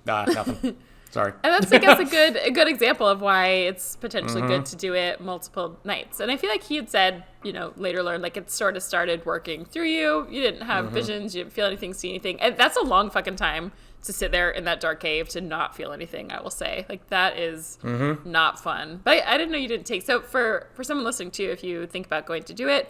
nothing. Sorry. And that's, I guess, a good example of why it's potentially Mm-hmm. good to do it multiple nights. And I feel like he had said, later learned, like, it sort of started working through you. You didn't have Mm-hmm. visions, you didn't feel anything, see anything. And that's a long fucking time to sit there in that dark cave to not feel anything, I will say. Like, that is Mm-hmm. not fun. But I didn't know you didn't take. So for someone listening too, if you think about going to do it,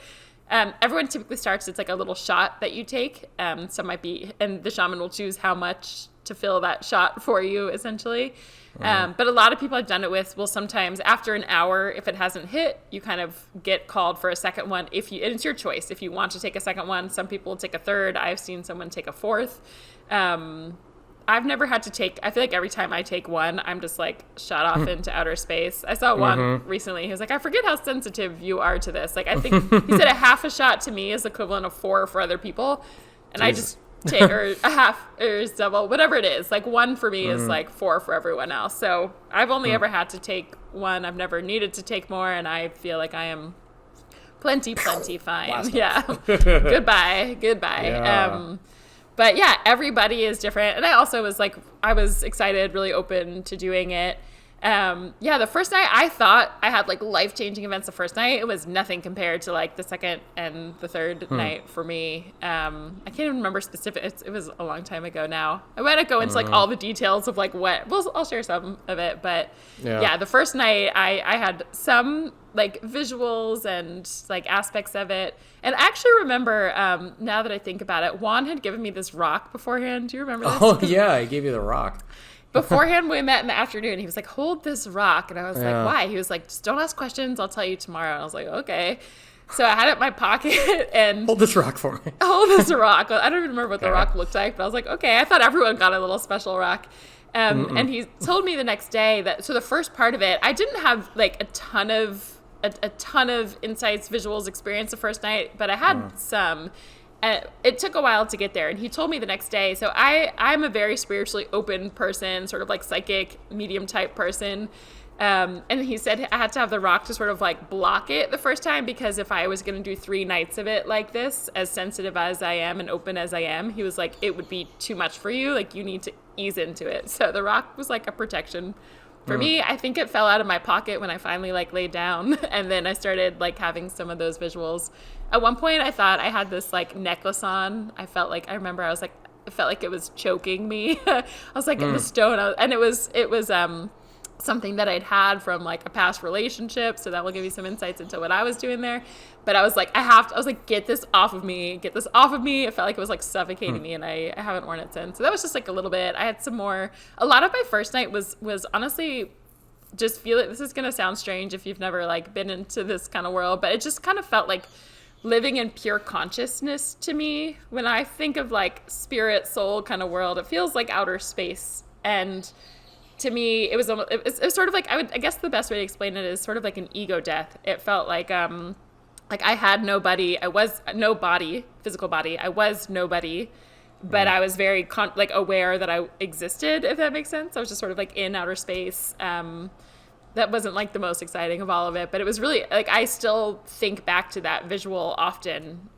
everyone typically starts, it's like a little shot that you take. Some might be, and the shaman will choose how much to fill that shot for you, essentially. But a lot of people I've done it with will sometimes, after an hour, if it hasn't hit, you kind of get called for a second one. And it's your choice. If you want to take a second one, some people will take a third. I've seen someone take a fourth. I've never had to take, I feel like every time I take one, I'm just like shot off into outer space. I saw one recently. He was like, I forget how sensitive you are to this. Like, I think he said a half a shot to me is equivalent of 4 for other people. And I Jesus. just take, or a half, or double, whatever it is. Like, 1 for me is like 4 for everyone else. So I've only ever had to take 1. I've never needed to take more. And I feel like I am plenty fine. Last Yeah. Goodbye. Yeah. But yeah, everybody is different. And I also was like, I was excited, really open to doing it. The first night I thought I had like life-changing events the first night. It was nothing compared to like the second and the third night for me. I can't even remember specifics. It was a long time ago now. I might not go into like all the details of like what, well, I'll share some of it. But yeah, the first night I had some like visuals and like aspects of it. And I actually remember, now that I think about it, Juan had given me this rock beforehand. Do you remember this? Oh, yeah, I gave you the rock. Beforehand, we met in the afternoon. He was like, hold this rock. And I was like, why? He was like, just don't ask questions. I'll tell you tomorrow. And I was like, okay. So I had it in my pocket and Hold this rock for me. hold this rock. I don't even remember what the rock looked like, but I was like, okay. I thought everyone got a little special rock. And he told me the next day that, so the first part of it, I didn't have like a ton of insights, visuals, experience the first night, but I had some. It took a while to get there, and he told me the next day. So I'm a very spiritually open person, sort of like psychic medium type person. And he said I had to have the rock to sort of like block it the first time, because if I was going to do 3 nights of it like this, as sensitive as I am and open as I am, he was like, it would be too much for you. Like, you need to ease into it. So the rock was like a protection for me. I think it fell out of my pocket when I finally like laid down, and then I started like having some of those visuals. At one point I thought I had this like necklace on. I felt like, I remember I was like, it felt like it was choking me. I was like in the stone, and it was something that I'd had from like a past relationship. So that will give you some insights into what I was doing there. But I was like, I was like, get this off of me. It felt like it was like suffocating me, and I haven't worn it since. So that was just like a little bit. I had some more. A lot of my first night was honestly just feel it. This is going to sound strange if you've never like been into this kind of world, but it just kind of felt like living in pure consciousness to me. When I think of like spirit, soul kind of world, it feels like outer space. And to me, it was sort of like, I guess the best way to explain it is sort of like an ego death. It felt like I had nobody. I was no body, physical body. I was nobody, but I was very like aware that I existed, if that makes sense. I was just sort of like in outer space. That wasn't like the most exciting of all of it, but it was really like, I still think back to that visual often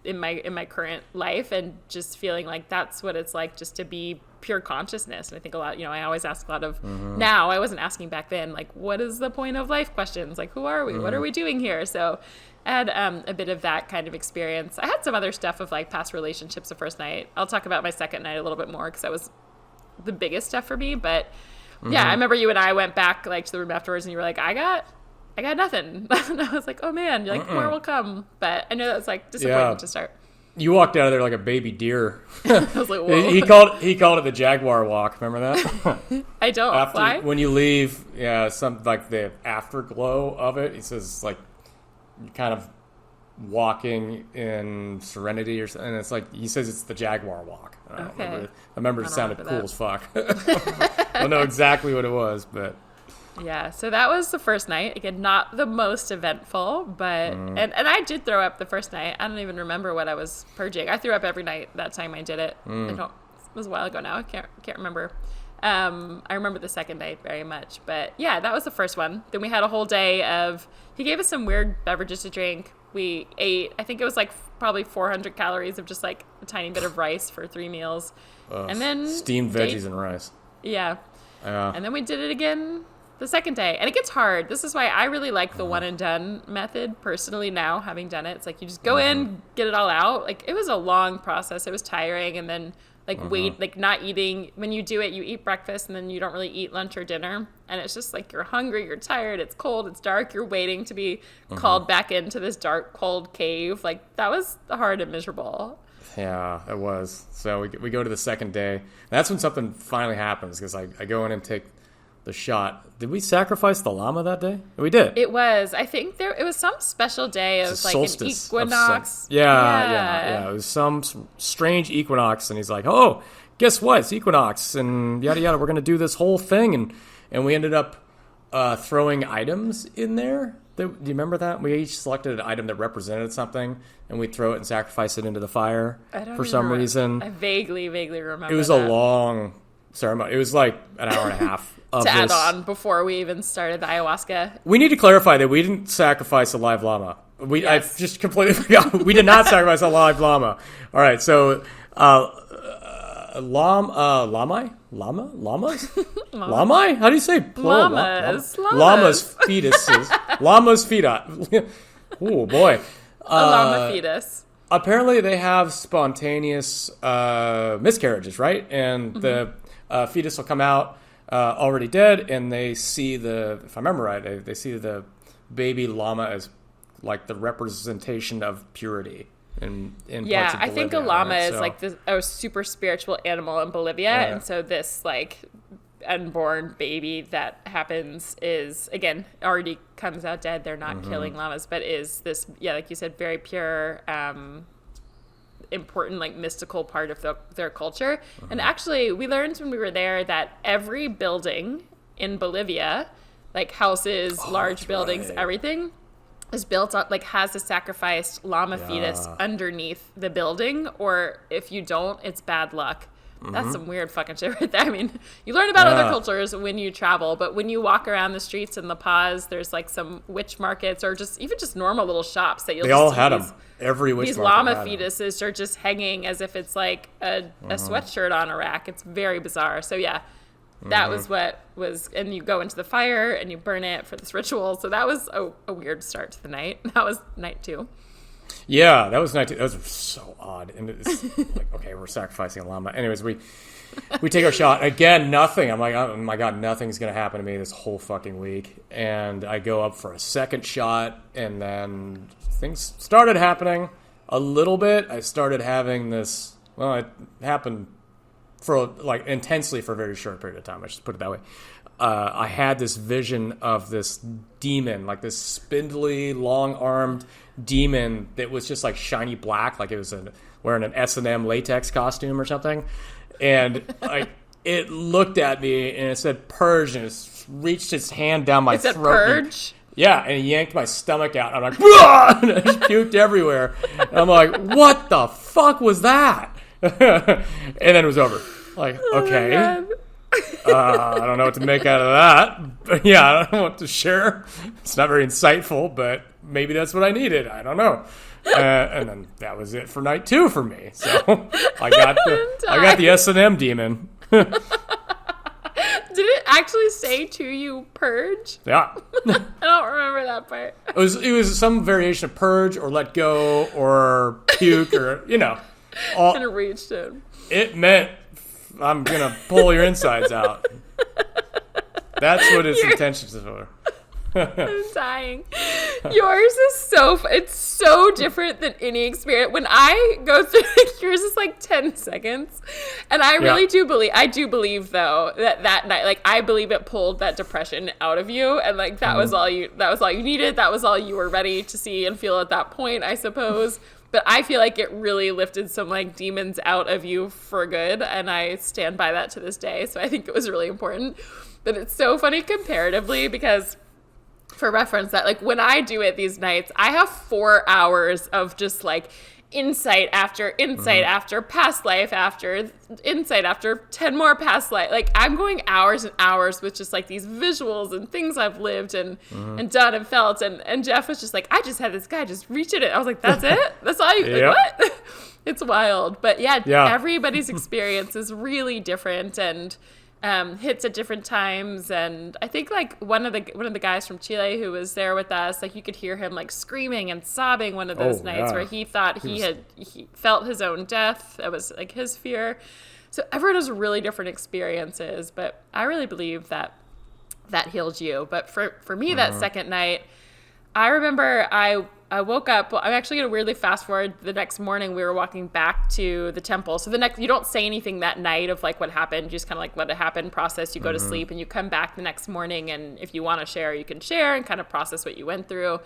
in my current life, and just feeling like that's what it's like just to be pure consciousness. And I think a lot, I always ask a lot of now, I wasn't asking back then, like, what is the point of life questions? Like, who are we? What are we doing here? So I had a bit of that kind of experience. I had some other stuff of like past relationships the first night. I'll talk about my second night a little bit more, because that was the biggest stuff for me. But yeah, I remember you and I went back like to the room afterwards, and you were like, I got nothing. And I was like, oh man, you're like, more will come. But I know that's like disappointing to start. You walked out of there like a baby deer. I was like, whoa. He called it the Jaguar walk. Remember that? I don't. Why? When you leave, some like the afterglow of it. He says like you're kind of walking in serenity or something. And it's like, he says it's the Jaguar walk. I remember it sounded cool as fuck. I don't know exactly what it was, but yeah. So that was the first night. Again, not the most eventful, but and I did throw up the first night. I don't even remember what I was purging. I threw up every night that time I did it. It was a while ago now. I can't remember. I remember the second day very much. But yeah, that was the first one. Then we had a whole day of, he gave us some weird beverages to drink. We ate, I think it was like probably 400 calories of just like a tiny bit of rice for 3 meals. And then steamed veggies and rice. Yeah. And then we did it again the second day. And it gets hard. This is why I really like the one and done method personally now, having done it. It's like you just go in, get it all out. Like it was a long process. It was tiring. And then like wait, like not eating. When you do it, you eat breakfast and then you don't really eat lunch or dinner. And it's just like you're hungry, you're tired, it's cold, it's dark. You're waiting to be called back into this dark, cold cave. Like that was hard and miserable. Yeah, it was. So we go to the second day. That's when something finally happens because I go in and take the shot. Did we sacrifice the llama that day? We did. It was. I think it was some special day of like an equinox. Yeah. It was some strange equinox, and he's like, "Oh, guess what? It's equinox, and yada yada. We're gonna do this whole thing," and we ended up throwing items in there. Do you remember that? We each selected an item that represented something, and we'd throw it and sacrifice it into the fire for some reason. I vaguely remember it was that. A long ceremony. It was like an hour and a half of to add on before we even started the ayahuasca. We need to clarify that we didn't sacrifice a live llama. I just completely forgot. We did not sacrifice a live llama. All right, so llamas? Llama? How do you say plural? Llamas fetuses. Llamas feta. Oh boy. A llama fetus. Apparently they have spontaneous miscarriages, right? And the fetus will come out already dead, and they see if I remember right, they see the baby llama as like the representation of purity. In parts of Bolivia, I think a llama is like a super spiritual animal in Bolivia, and so this like unborn baby that happens is, again, already comes out dead. They're not killing llamas, but is this, like you said, very pure, important, like mystical part of their culture. And actually, we learned when we were there that every building in Bolivia, like houses, large buildings, everything, is built up, like has a sacrificed llama fetus underneath the building, or if you don't, it's bad luck. That's some weird fucking shit right there. I mean, you learn about other cultures when you travel, but when you walk around the streets in La Paz, there's like some witch markets or even just normal little shops that you'll They all had them. Every witch these market llama fetuses are just hanging as if it's like a sweatshirt on a rack. It's very bizarre. So yeah, that was what was, and you go into the fire and you burn it for this ritual. So that was a weird start to the night. That was night 2. Yeah, that was night 2. That was so odd. And it's like, okay, we're sacrificing a llama. Anyways, we take our shot. Again, nothing. I'm like, oh my God, nothing's going to happen to me this whole fucking week. And I go up for a second shot, and then things started happening a little bit. I started having this, well, it happened for like intensely for a very short period of time. I just put it that way. I had this vision of this demon, like this spindly, long-armed demon that was just like shiny black, like it was wearing an S&M latex costume or something. And it looked at me and it said "purge," and it reached its hand down my throat. It said "purge"? And he yanked my stomach out. I'm like, "Whoa!" And I just puked everywhere. And I'm like, what the fuck was that? And then it was over. Like, okay. I don't know what to make out of that. But yeah, I don't know what to share. It's not very insightful, but maybe that's what I needed. I don't know. And then that was it for night 2 for me. So I got the S&M demon. Did it actually say to you "purge"? Yeah. I don't remember that part. It was some variation of purge or let go or puke or, And it reached in. It meant I'm going to pull your insides out. That's what its intentions were. I'm dying. Yours is it's so different than any experience. When I go through, yours is like 10 seconds. And I really do believe though, that night, like I believe it pulled that depression out of you. And like, that was all you needed. That was all you were ready to see and feel at that point, I suppose. But I feel like it really lifted some like demons out of you for good. And I stand by that to this day. So I think it was really important. But it's so funny comparatively because, for reference, that like when I do it these nights, I have 4 hours of just like insight after insight after past life after insight after 10 more past life. Like, I'm going hours and hours with just like these visuals and things I've lived and done and felt. And Jeff was just like, I just had this guy just reach at it. I was like, that's it? That's all you, like, what? It's wild. But yeah, everybody's experience is really different and hits at different times. And I think like one of the guys from Chile who was there with us, like you could hear him like screaming and sobbing one of those nights where he thought he felt his own death. That was like his fear. So everyone has really different experiences, but I really believe that healed you. But for me, that second night, I remember I woke up. Well, I'm actually going to weirdly fast forward. The next morning, we were walking back to the temple. So you don't say anything that night of like what happened. You just kind of like let it happen, process. You go to sleep, and you come back the next morning. And if you want to share, you can share and kind of process what you went through.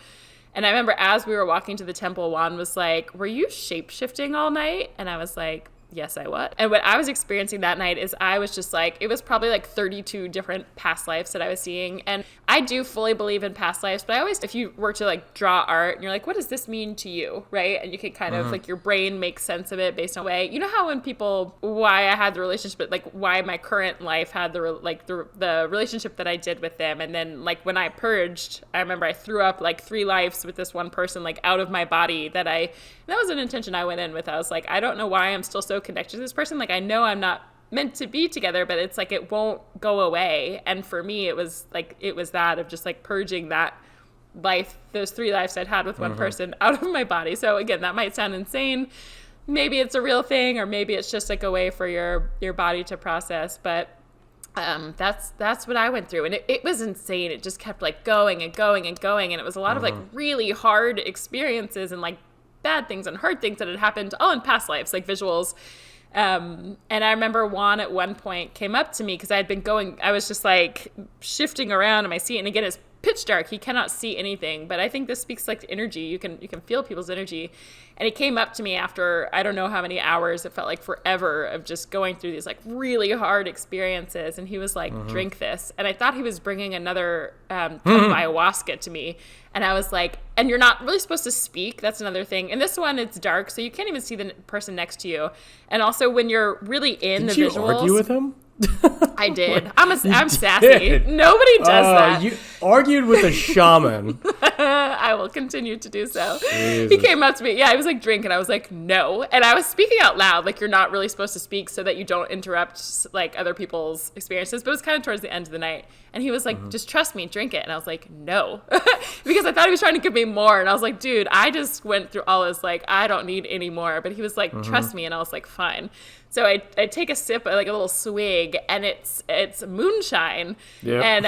And I remember as we were walking to the temple, Juan was like, "Were you shape-shifting all night?" And I was like, yes, I was. And what I was experiencing that night is I was just like, it was probably like 32 different past lives that I was seeing. And I do fully believe in past lives, but I always, if you were to like draw art and you're like, what does this mean to you? Right. And you can kind of like your brain makes sense of it based on way, you know how when people, why I had the relationship, but like why my current life had the relationship that I did with them. And then like when I purged, I remember I threw up like 3 lives with this one person, like out of my body that was an intention I went in with. I was like, I don't know why I'm still so connected to this person. Like, I know I'm not meant to be together, but it's like, it won't go away. And for me, it was that of just like purging that life, those 3 lives I'd had with one person out of my body. So again, that might sound insane. Maybe it's a real thing, or maybe it's just like a way for your body to process. But that's what I went through. And it was insane. It just kept like going and going and going. And it was a lot of like really hard experiences and like bad things and hard things that had happened all in past lives, like visuals. And I remember Juan at one point came up to me because I was just like shifting around in my seat. And again, it's pitch dark. He cannot see anything, but I think this speaks like to energy. You can feel people's energy. And he came up to me after, I don't know how many hours, it felt like forever of just going through these like really hard experiences. And he was like, drink this. And I thought he was bringing another cup of ayahuasca to me. And I was like, and you're not really supposed to speak. That's another thing. And this one, it's dark, so you can't even see the person next to you. And also when you're really in the visuals. Did you argue with him? I did. I'm sassy. Nobody does that. You argued with a shaman. I will continue to do so. Jesus. He came up to me. Yeah, he was like, drink. And I was like, no. And I was speaking out loud. Like, you're not really supposed to speak so that you don't interrupt like other people's experiences. But it was kind of towards the end of the night. And he was like, just trust me, drink it. And I was like, no. Because I thought he was trying to give me more. And I was like, dude, I just went through all this. Like, I don't need any more. But he was like, trust me. And I was like, fine. So I take a sip, like a little swig, and it's moonshine. Yep. And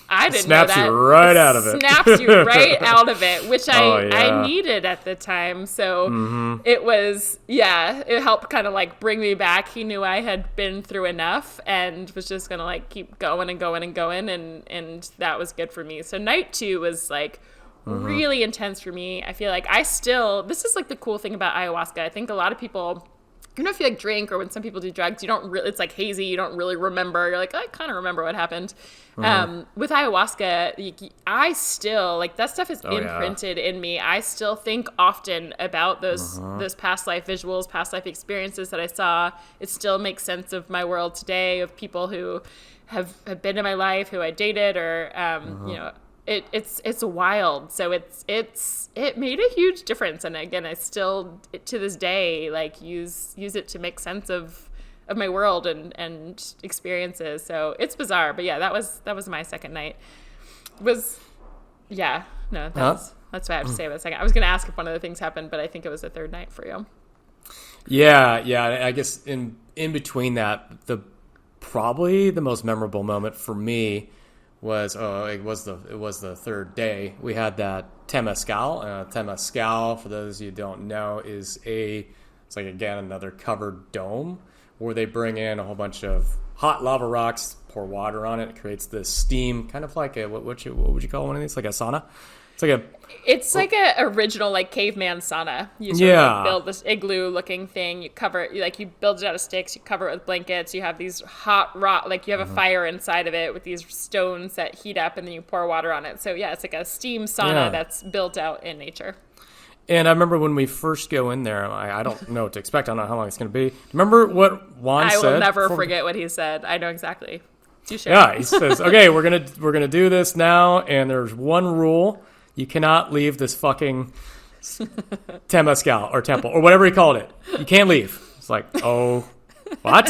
I didn't know that. Snaps you right out of it. Snaps you right out of it, which I needed at the time. So it was, it helped kind of like bring me back. He knew I had been through enough and was just going to like keep going and going and going. And that was good for me. So night 2 was like really intense for me. I feel like this is like the cool thing about ayahuasca. I think a lot of people, you know, if you like drink or when some people do drugs, you don't really, it's like hazy. You don't really remember. You're like, I kind of remember what happened. With ayahuasca, I still like that stuff is imprinted in me. I still think often about those past life visuals, past life experiences that I saw. It still makes sense of my world today, of people who have been in my life, who I dated, or you know. It's wild. So it made a huge difference. And again, I still to this day like use it to make sense of my world and experiences. So it's bizarre, but yeah, that was my second night. That's what I have to say about the second. I was going to ask if one of the things happened, but I think it was the third night for you. Yeah. I guess in between that, probably the most memorable moment for me was the third day. We had that temazcal. Temazcal, for those of you who don't know, it's like again another covered dome where they bring in a whole bunch of hot lava rocks, pour water on it. It creates this steam, kind of like what would you call one of these? Like a sauna. It's like a original like caveman sauna. You sort of like build this igloo looking thing. You cover it, you build it out of sticks. You cover it with blankets. You have these hot rock, like you have a fire inside of it with these stones that heat up, and then you pour water on it. So yeah, it's like a steam sauna that's built out in nature. And I remember when we first go in there, I don't know what to expect. I don't know how long it's going to be. Remember what Juan said? I will never forget what he said. I know exactly. You share. Yeah, he says, okay, we're gonna do this now, and there's one rule. You cannot leave this fucking temescal or temple or whatever he called it. You can't leave. It's like, oh, what?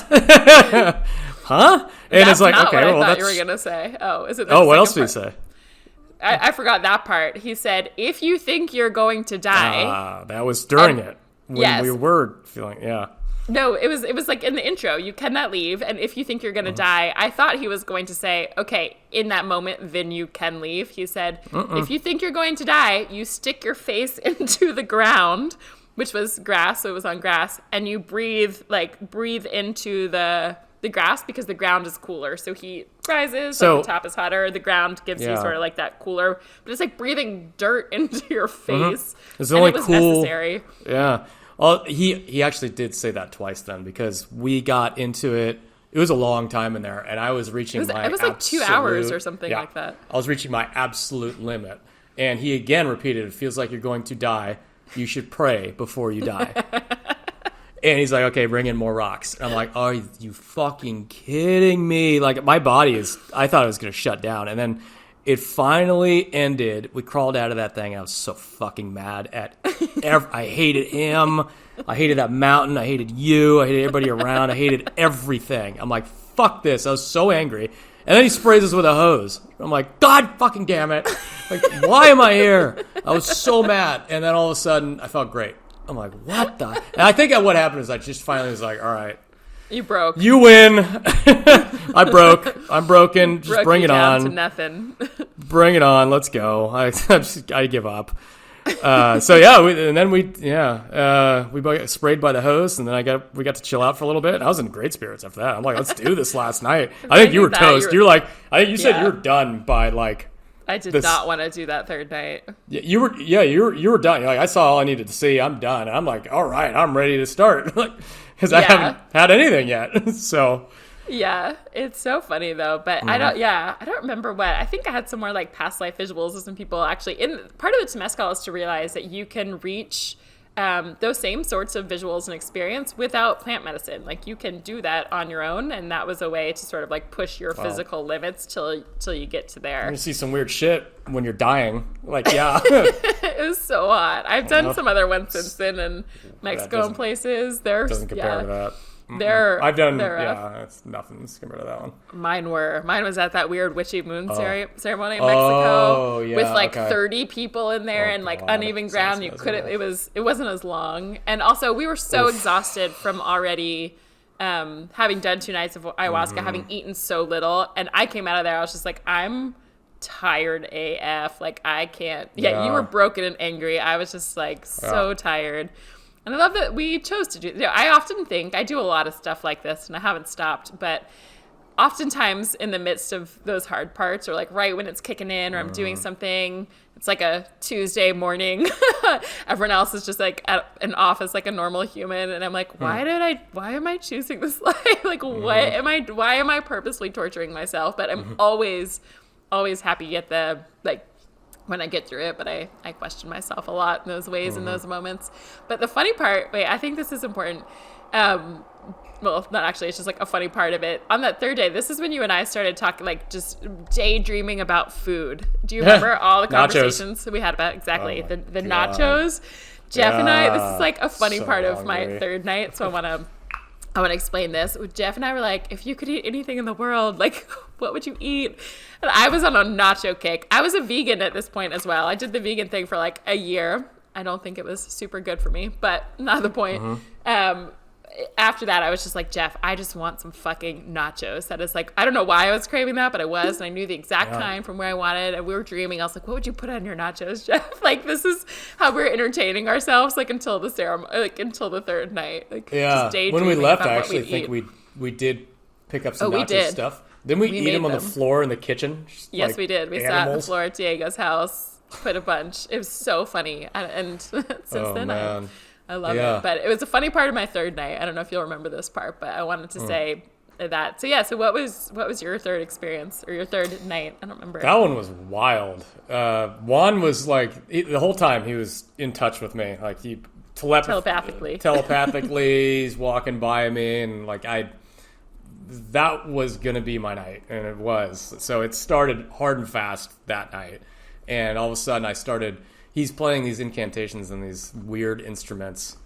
Huh? And That's it's like, not okay, what I well, thought that's... you were going to say. Oh, is it the Oh, what second else did he part? say? I forgot that part. He said, if you think you're going to die. That was during it. When yes. we were feeling, yeah. No, it was like in the intro. You cannot leave. And if you think you're going to die, I thought he was going to say, okay, in that moment, then you can leave. He said, if you think you're going to die, you stick your face into the ground, which was grass. So it was on grass. And you breathe into the grass because the ground is cooler. So heat rises, so, like the top is hotter. The ground gives you sort of like that cooler. But it's like breathing dirt into your face. It's only it was cool. necessary. Yeah. Well, he actually did say that twice then because we got into it. It was a long time in there, and I was reaching it was like 2 hours or something like that. I was reaching my absolute limit. And he again repeated, it feels like you're going to die. You should pray before you die. And he's like, okay, bring in more rocks. And I'm like, are you fucking kidding me? Like, my body I thought it was going to shut down. And then it finally ended. We crawled out of that thing. I was so fucking mad at I hated him. I hated that mountain. I hated you. I hated everybody around. I hated everything. I'm like, fuck this. I was so angry. And then he sprays us with a hose. I'm like, God fucking damn it. Like, why am I here? I was so mad. And then all of a sudden, I felt great. I'm like, what the? And I think what happened is I just finally was like, all right. You broke. You win. I broke. I'm broken. Just bring it on. To nothing. Bring it on. Let's go. I give up. So yeah, we both got sprayed by the hose, and then we got to chill out for a little bit. I was in great spirits after that. I'm like, let's do this last night. I think you were toast. I think you said you were done by like. I did not want to do that third night. Yeah, you were done. You're like, I saw all I needed to see. I'm done. And I'm like, all right, I'm ready to start. Because I haven't had anything yet. So. Yeah, it's so funny though. But I don't remember what. I think I had some more like past life visuals of some people actually. Part of the Temescal is to realize that you can reach those same sorts of visuals and experience without plant medicine. Like you can do that on your own, and that was a way to sort of like push your physical limits till you get to there. You see some weird shit when you're dying. Like, yeah. It was so hot. I've done some other ones since then in Mexico and places. Doesn't compare to that. I've done, it's nothing compared to that one. Mine was at that weird witchy moon ceremony in Mexico with like 30 people in there and like uneven ground. You couldn't, it wasn't as long. And also we were so exhausted from already having done 2 nights of ayahuasca, having eaten so little. And I came out of there, I was just like, I'm tired AF. Like I can't, you were broken and angry. I was just like so tired. And I love that we chose to do it. I often think, I do a lot of stuff like this, and I haven't stopped, but oftentimes in the midst of those hard parts, or like right when it's kicking in, or I'm doing something, it's like a Tuesday morning, everyone else is just like at an office like a normal human, and I'm like, why am I choosing this life? Like, why am I purposely torturing myself? But I'm always happy at the, like, when I get through it, but I question myself a lot in those ways, in those moments. But the funny part, I think this is important. Well, not actually, it's just like a funny part of it. On that third day, this is when you and I started talking, like just daydreaming about food. Do you remember all the conversations that we had about the nachos? Jeff and I, this is like a funny part of my third night, so I want to explain this. Jeff and I were like, if you could eat anything in the world, like, what would you eat? And I was on a nacho kick. I was a vegan at this point as well. I did the vegan thing for like a year. I don't think it was super good for me, but not the point. After that, I was just like, Jeff, I just want some fucking nachos. That is like, I don't know why I was craving that, but I was, and I knew the exact kind from where I wanted, and we were dreaming. I was like, what would you put on your nachos, Jeff? Like, this is how we're entertaining ourselves, like, until the ceremony, like, until the third night. Like, just when we left, I actually think we did pick up some nacho stuff. Didn't we eat them on the floor in the kitchen? Yes, like we did. We sat on the floor at Diego's house, put a bunch. It was so funny. And since then, I love it. But it was a funny part of my third night. I don't know if you'll remember this part, but I wanted to say, that. So what was your third experience or your third night? I don't remember. That one was wild. Juan was like, the whole time he was in touch with me. Like he telepathically, he's walking by me, and like that was gonna be my night, and it was. So it started hard and fast that night, and all of a sudden he's playing these incantations and these weird instruments.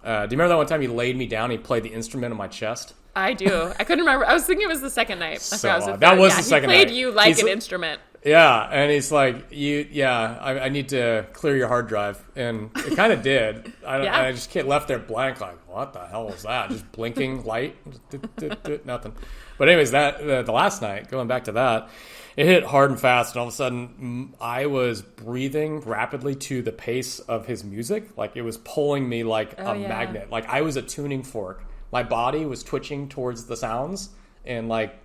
Do you remember that one time he laid me down? He played the instrument on my chest. I do. I couldn't remember. I was thinking it was the second night. That was the second night. He played you like an instrument. Yeah, and he's like, I need to clear your hard drive. And it kind of did. I just left there blank, like, what the hell was that? Just blinking light? Nothing. But anyways, the last night, going back to that, it hit hard and fast, and all of a sudden, I was breathing rapidly to the pace of his music. Like, it was pulling me like a magnet. Like, I was a tuning fork. My body was twitching towards the sounds, and like,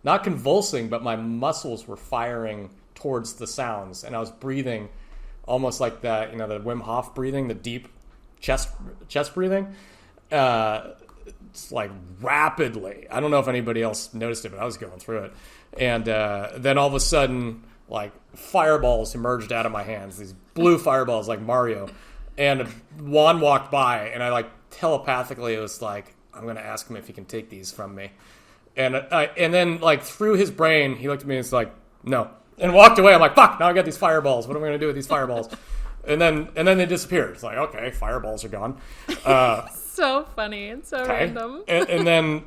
not convulsing, but my muscles were firing towards the sounds, and I was breathing almost like the Wim Hof breathing, the deep chest breathing. It's like rapidly. I don't know if anybody else noticed it, but I was going through it. And then all of a sudden, like, fireballs emerged out of my hands, these blue fireballs like Mario. And Juan walked by, and I like telepathically, it was like, I'm going to ask him if he can take these from me. And then, like, through his brain, he looked at me and was like, no. And walked away. I'm like, fuck, now I got these fireballs. What am I going to do with these fireballs? And then they disappeared. It's like, okay, fireballs are gone. So funny and so random. And then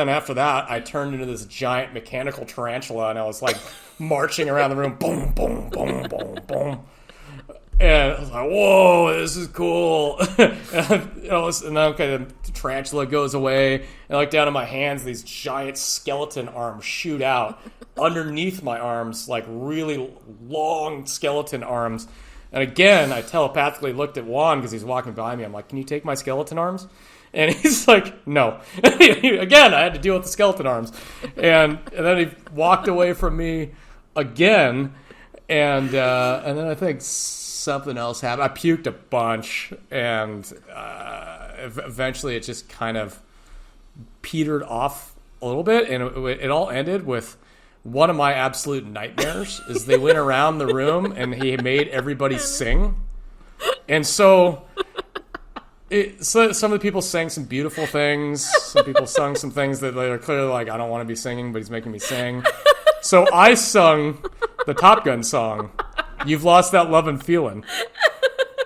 after that, I turned into this giant mechanical tarantula, and I was like marching around the room, boom, boom, boom, boom, boom. And I was like, whoa, this is cool. And then the tarantula goes away, and I look down at my hands, these giant skeleton arms shoot out underneath my arms, like really long skeleton arms. And again, I telepathically looked at Juan because he's walking by me. I'm like, can you take my skeleton arms? And he's like, no. Again, I had to deal with the skeleton arms. And then he walked away from me again. And then I think something else happened. I puked a bunch. And eventually it just kind of petered off a little bit. And it all ended with one of my absolute nightmares is they went around the room and he made everybody sing. And so some of the people sang some beautiful things. Some people sung some things that they were clearly like, I don't want to be singing, but he's making me sing. So I sung the Top Gun song, You've Lost That Love and Feeling.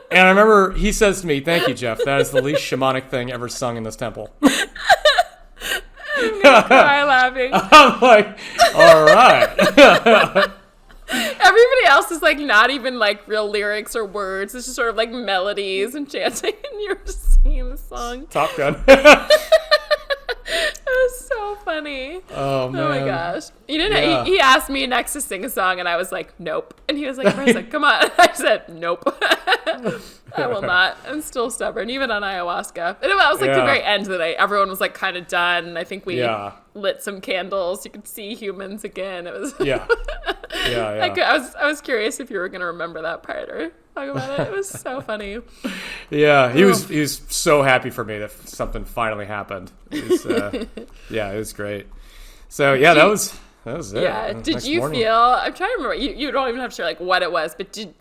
And I remember he says to me, thank you, Jeff. That is the least shamanic thing ever sung in this temple. I'm gonna cry laughing. I'm like, all right. Everybody else is like not even like real lyrics or words. It's just sort of like melodies and chanting, and you're just singing the song. Top Gun. It was so funny. Oh man. Oh my gosh. You didn't. Yeah. He asked me next to sing a song, and I was like, nope. And he was like, Marissa, come on. I said, nope. I will not. I'm still stubborn, even on ayahuasca. And it was like the very end of the night. Everyone was like kind of done. I think we lit some candles. You could see humans again. It was yeah. I was curious if you were gonna remember that part or talk about it. It was so funny. Yeah, he was so happy for me that something finally happened. It was great. So yeah, that was it. Yeah. Did you feel? I'm trying to remember. You don't even have to share like what it was, but did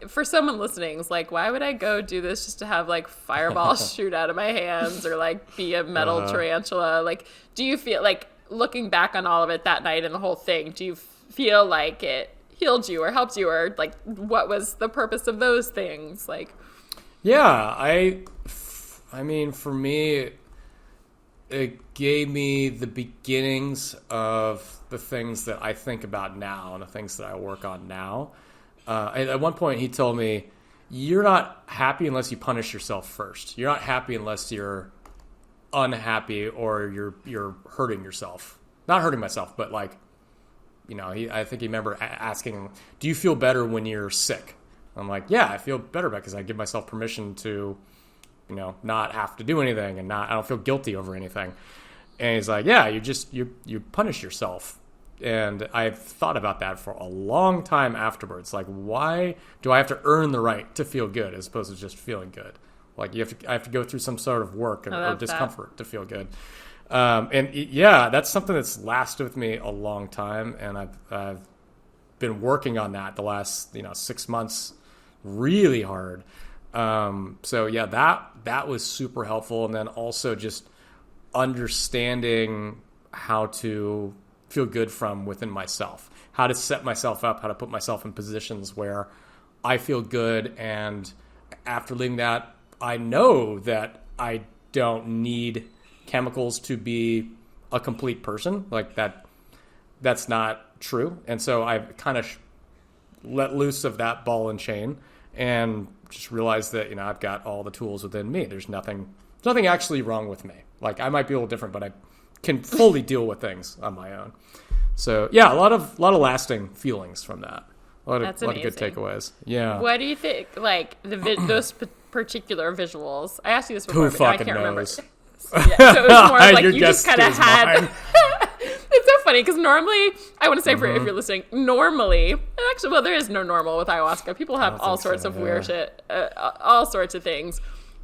for someone listening, it's like, why would I go do this just to have like fireballs shoot out of my hands or like be a metal tarantula? Like, do you feel like looking back on all of it that night and the whole thing? Do you feel like it healed you or helped you, or like what was the purpose of those things? Like, yeah, I mean, for me, it gave me the beginnings of the things that I think about now and the things that I work on now. At one point, he told me, you're not happy unless you punish yourself first. You're not happy unless you're unhappy or you're hurting yourself. Not hurting myself, but like, I think he remember asking, do you feel better when you're sick? I'm like, yeah, I feel better because I give myself permission to, not have to do anything and I don't feel guilty over anything. And he's like, yeah, you punish yourself. And I've thought about that for a long time afterwards. Like, why do I have to earn the right to feel good as opposed to just feeling good? Like I have to go through some sort of work or discomfort to feel good. Yeah, that's something that's lasted with me a long time, and I've been working on that the last 6 months, really hard. So yeah, that was super helpful, and then also just understanding how to feel good from within myself, how to set myself up, how to put myself in positions where I feel good, and after leaving that, I know that I don't need chemicals to be a complete person. Like that's not true. And so I've kind of let loose of that ball and chain and just realized that, I've got all the tools within me. There's nothing actually wrong with me. Like, I might be a little different, but I can fully deal with things on my own. So yeah, a lot of lasting feelings from that. A lot of good takeaways. Yeah. What do you think? Like those particular visuals. I asked you this before, Who but fucking I can't remember. knows? Yeah, so it was more of like Your you just guess kind of is had. mine. It's so funny because normally, I want to say for if you're listening, normally, and actually, well, there is no normal with ayahuasca. People have all sorts of weird shit, all sorts of things.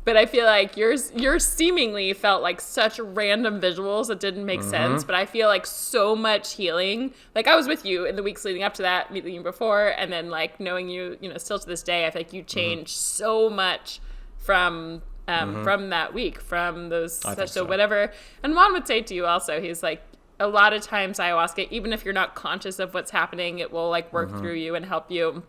But I feel like yours seemingly felt like such random visuals that didn't make sense. But I feel like so much healing. Like I was with you in the weeks leading up to that, meeting you before, and then like knowing you, still to this day, I feel like you changed so much from that week, from those. So whatever. And Juan would say to you also, he's like, a lot of times ayahuasca, even if you're not conscious of what's happening, it will like work through you and help you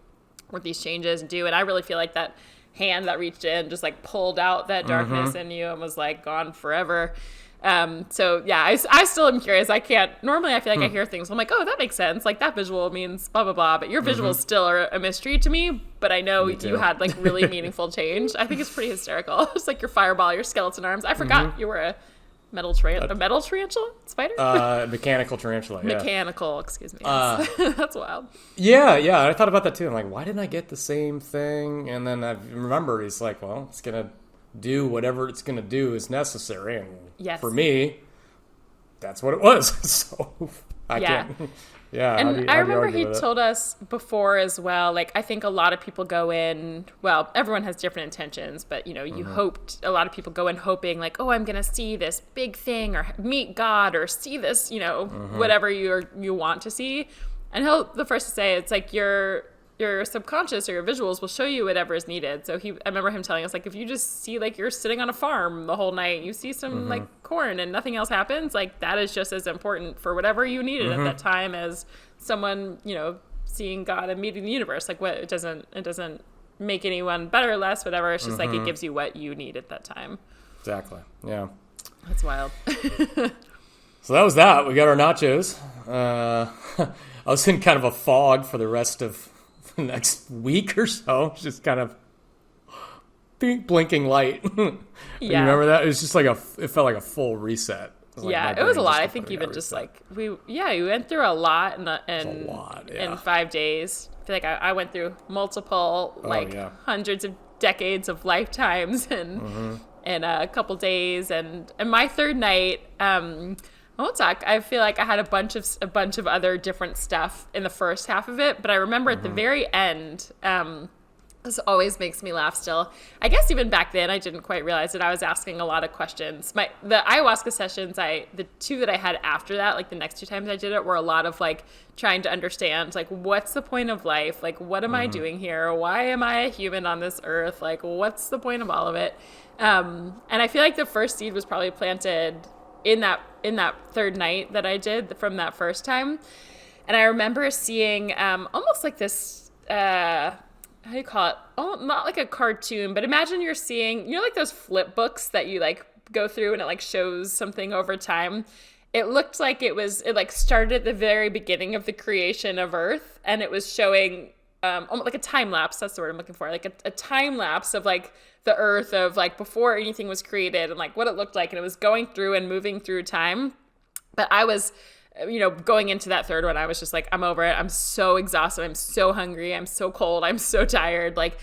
with these changes and do. And I really feel like that hand that reached in just like pulled out that darkness in you and was like gone forever. So yeah, I still am curious. I can't, normally I feel like I hear things, I'm like, oh, that makes sense. Like that visual means blah, blah, blah. But your visuals still are a mystery to me. But I know you had like really meaningful change. I think it's pretty hysterical. It's like your fireball, your skeleton arms. I forgot you were a metal tarantula spider? Mechanical tarantula. Yeah. Mechanical, excuse me. That's wild. Yeah. I thought about that too. I'm like, why didn't I get the same thing? And then I remembered, he's like, well, it's going to do whatever it's going to do is necessary. And for me, that's what it was. So I can't. Yeah. And I remember he told us before as well, like, I think a lot of people go in, well, everyone has different intentions, but, you hoped, a lot of people go in hoping like, oh, I'm going to see this big thing or meet God or see this, whatever you want to see. And he'll the first to say, it's like your subconscious or your visuals will show you whatever is needed. So I remember him telling us, like, if you just see like you're sitting on a farm the whole night, you see some like corn and nothing else happens, like that is just as important for whatever you needed at that time as someone, seeing God and meeting the universe. Like it doesn't make anyone better or less, whatever. It's just like it gives you what you need at that time. Exactly. Yeah. That's wild. So that was that. We got our nachos. I was in kind of a fog for the rest of the next week or so, just kind of blinking light. Yeah. You remember that? It was just like it felt like a full reset. It was a lot. I think even just like we went through a lot in 5 days. I feel like I went through multiple hundreds of decades of lifetimes in a couple days, and my third night. I feel like I had a bunch of other different stuff in the first half of it, but I remember at the very end, this always makes me laugh still. I guess even back then I didn't quite realize that I was asking a lot of questions. The ayahuasca sessions, the two that I had after that, like the next two times I did it, were a lot of like trying to understand, like, what's the point of life? Like, what am I doing here? Why am I a human on this earth? Like, what's the point of all of it? And I feel like the first seed was probably planted in that third night that I did from that first time. And I remember seeing almost like this, how do you call it? Oh, not like a cartoon, but imagine you're seeing, like those flip books that you like go through and it like shows something over time. It looked like it like started at the very beginning of the creation of Earth, and it was showing almost like a time lapse. That's the word I'm looking for. Like a time lapse of like the Earth of like before anything was created and like what it looked like. And it was going through and moving through time. But I was, going into that third one, I was just like, I'm over it. I'm so exhausted. I'm so hungry. I'm so cold. I'm so tired. Like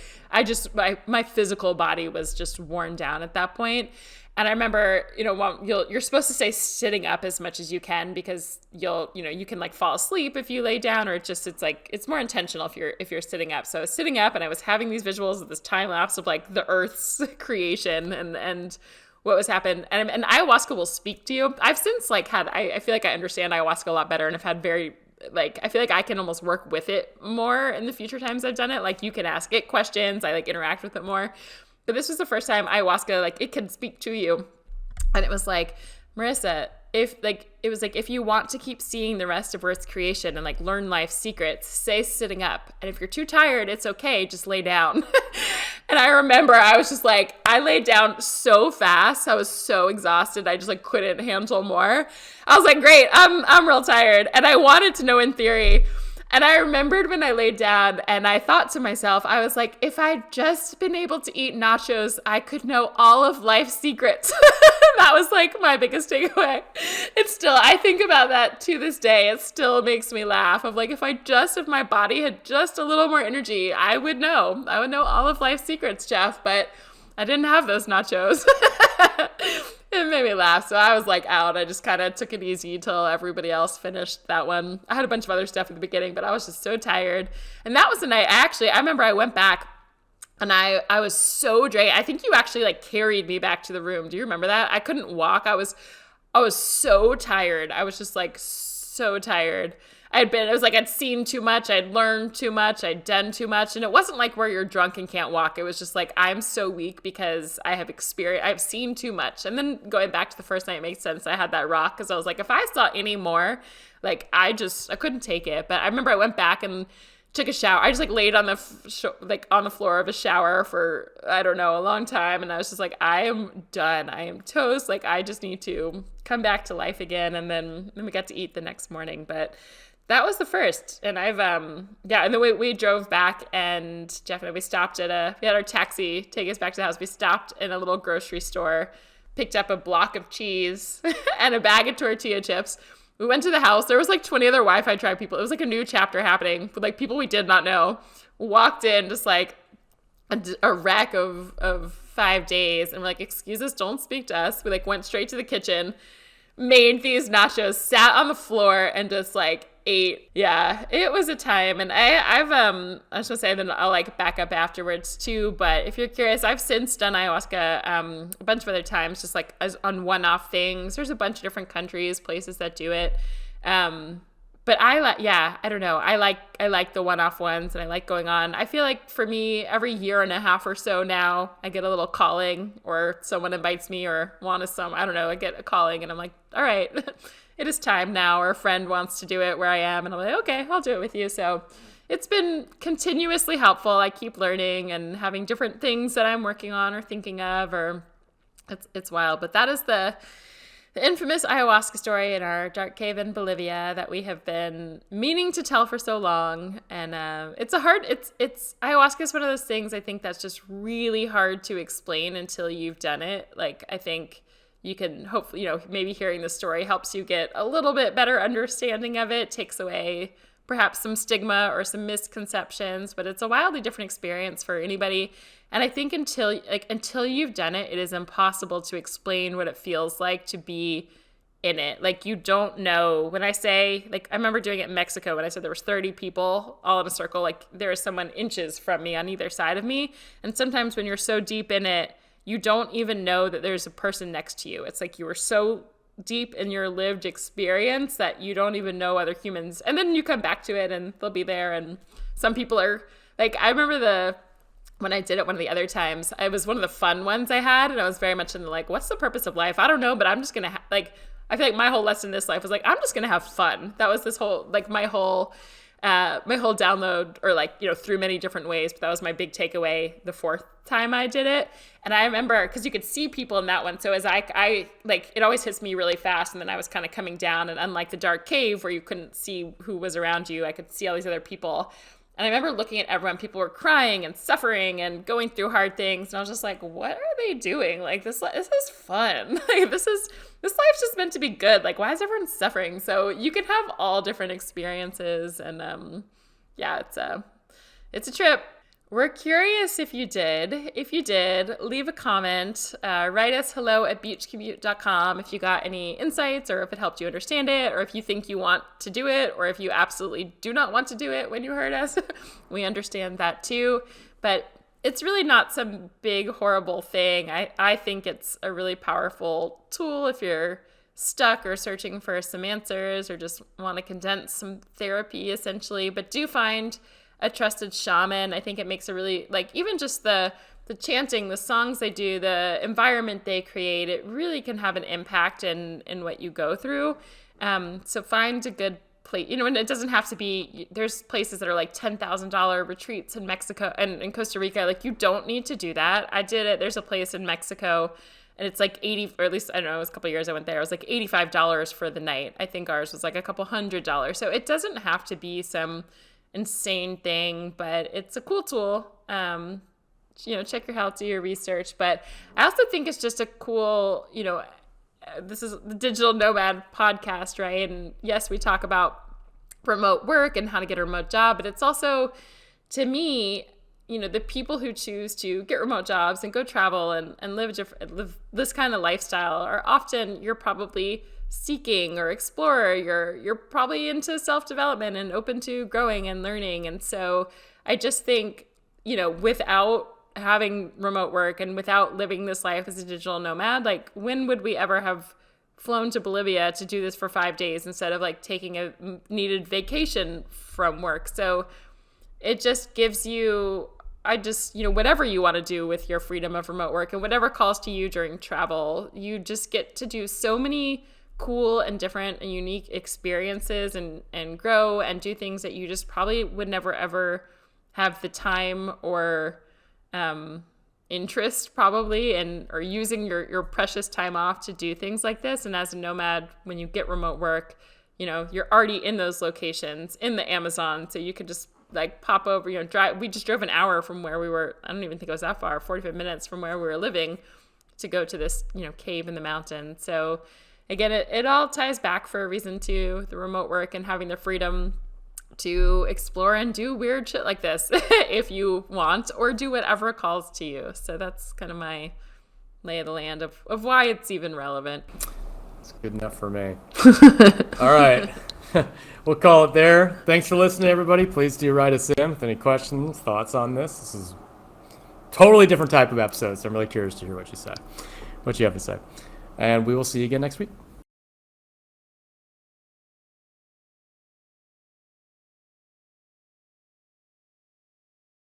my physical body was just worn down at that point. And I remember, you're supposed to stay sitting up as much as you can because you can like fall asleep if you lay down, or it's more intentional if you're sitting up. So I was sitting up and I was having these visuals of this time lapse of like the Earth's creation and what was happened. And ayahuasca will speak to you. I've since like had, I feel like I understand ayahuasca a lot better, and I've had very, like, I feel like I can almost work with it more in the future times I've done it. Like, you can ask it questions. I like interact with it more. But this was the first time ayahuasca, like, it can speak to you. And it was like, Marissa, if you want to keep seeing the rest of Earth's creation and like learn life's secrets, stay sitting up. And if you're too tired, it's okay. Just lay down. And I remember I was just like, I laid down so fast. I was so exhausted. I just like couldn't handle more. I was like, great, I'm real tired. And I wanted to know in theory. And I remembered when I laid down and I thought to myself, I was like, if I'd just been able to eat nachos, I could know all of life's secrets. That was like my biggest takeaway. It's still, I think about that to this day. It still makes me laugh of like, if my body had just a little more energy, I would know all of life's secrets, Jeff, but I didn't have those nachos. It made me laugh. So I was like out. I just kind of took it easy till everybody else finished that one. I had a bunch of other stuff at the beginning, but I was just so tired. And that was the night I remember I went back and I was so drained. I think you actually like carried me back to the room. Do you remember that? I couldn't walk. I was so tired. I was just like so tired. It was like I'd seen too much, I'd learned too much, I'd done too much. And it wasn't like where you're drunk and can't walk. It was just like, I'm so weak because I've seen too much. And then going back to the first night, it makes sense. I had that rock because I was like, if I saw any more, like I couldn't take it. But I remember I went back and took a shower. I just like laid on the floor of a shower for, I don't know, a long time. And I was just like, I am done. I am toast. Like I just need to come back to life again. And then we got to eat the next morning. But that was the first. And and then we drove back and Jeff and I, we had our taxi take us back to the house. We stopped in a little grocery store, picked up a block of cheese and a bag of tortilla chips. We went to the house. There was like 20 other Wi-Fi tribe people. It was like a new chapter happening with like people we did not know. Walked in just like a wreck of 5 days. And we're like, excuse us, don't speak to us. We like went straight to the kitchen, made these nachos, sat on the floor and just like ate. Yeah, it was a time. And I was gonna say, then I'll like back up afterwards too. But if you're curious, I've since done ayahuasca a bunch of other times, just like as on one-off things. There's a bunch of different countries, places that do it. But I don't know. I like the one-off ones, and I like going on. I feel like for me, every year and a half or so now, I get a little calling, or someone invites me, or I don't know, I get a calling, and I'm like, all right, it is time now, or a friend wants to do it where I am, and I'm like, okay, I'll do it with you. So it's been continuously helpful. I keep learning and having different things that I'm working on or thinking of, or it's wild. But that is the infamous ayahuasca story in our dark cave in Bolivia that we have been meaning to tell for so long. And ayahuasca is one of those things I think that's just really hard to explain until you've done it. Like, I think you can hopefully, maybe hearing the story helps you get a little bit better understanding of it, takes away perhaps some stigma or some misconceptions, but it's a wildly different experience for anybody. And I think until you've done it, it is impossible to explain what it feels like to be in it. Like, you don't know. When I say, like, I remember doing it in Mexico when I said there was 30 people all in a circle, like there is someone inches from me on either side of me. And sometimes when you're so deep in it, you don't even know that there's a person next to you. It's like you were so deep in your lived experience that you don't even know other humans. And then you come back to it and they'll be there. And some people are like, I remember when I did it one of the other times, it was one of the fun ones I had. And I was very much in the like, what's the purpose of life? I don't know, but I'm just going to I feel like my whole lesson in this life was like, I'm just going to have fun. That was this whole, like my whole download, or like, through many different ways, but that was my big takeaway the fourth time I did it. And I remember, because you could see people in that one, so as I like, it always hits me really fast, and then I was kind of coming down, and unlike the dark cave where you couldn't see who was around you, I could see all these other people. And I remember looking at everyone, people were crying and suffering and going through hard things, and I was just like, what are they doing? Like, this is fun. Like, this life's just meant to be good. Like, why is everyone suffering? So you can have all different experiences, and it's a trip. We're curious if you did. If you did, leave a comment. Write us hello@beachcommute.com if you got any insights, or if it helped you understand it, or if you think you want to do it, or if you absolutely do not want to do it when you heard us. We understand that too. But it's really not some big, horrible thing. I think it's a really powerful tool if you're stuck or searching for some answers or just want to condense some therapy, essentially. But do find a trusted shaman. I think it makes a really, like, even just the chanting, the songs they do, the environment they create, it really can have an impact in what you go through. So find a good place, and it doesn't have to be, there's places that are like $10,000 retreats in Mexico and in Costa Rica. Like, you don't need to do that. I did it. There's a place in Mexico and it's like 80, or at least, I don't know, it was a couple of years I went there. It was like $85 for the night. I think ours was like a couple $100. So it doesn't have to be some insane thing, but it's a cool tool. Check your health, do your research. But I also think it's just a cool, this is the Digital Nomad podcast, right? And yes, we talk about remote work and how to get a remote job, but it's also, to me, the people who choose to get remote jobs and go travel and live this kind of lifestyle are often, you're probably seeking or explorer. You're probably into self-development and open to growing and learning. And so I just think, without having remote work and without living this life as a digital nomad, like, when would we ever have flown to Bolivia to do this for 5 days instead of like taking a needed vacation from work? So it just gives you, whatever you want to do with your freedom of remote work and whatever calls to you during travel, you just get to do so many cool and different and unique experiences and grow and do things that you just probably would never ever have the time or interest probably in, or using your precious time off to do things like this. And as a nomad, when you get remote work, you're already in those locations in the Amazon, so you could just like pop over, drive. We just drove an hour from where we were. I don't even think it was that far, 45 minutes from where we were living to go to this, cave in the mountain. So again, it all ties back for a reason to the remote work and having the freedom to explore and do weird shit like this if you want, or do whatever calls to you. So that's kind of my lay of the land of why it's even relevant. It's good enough for me. All right. We'll call it there. Thanks for listening, everybody. Please do write us in with any questions, thoughts on this. This is a totally different type of episode, so I'm really curious to hear what you have to say. And we will see you again next week.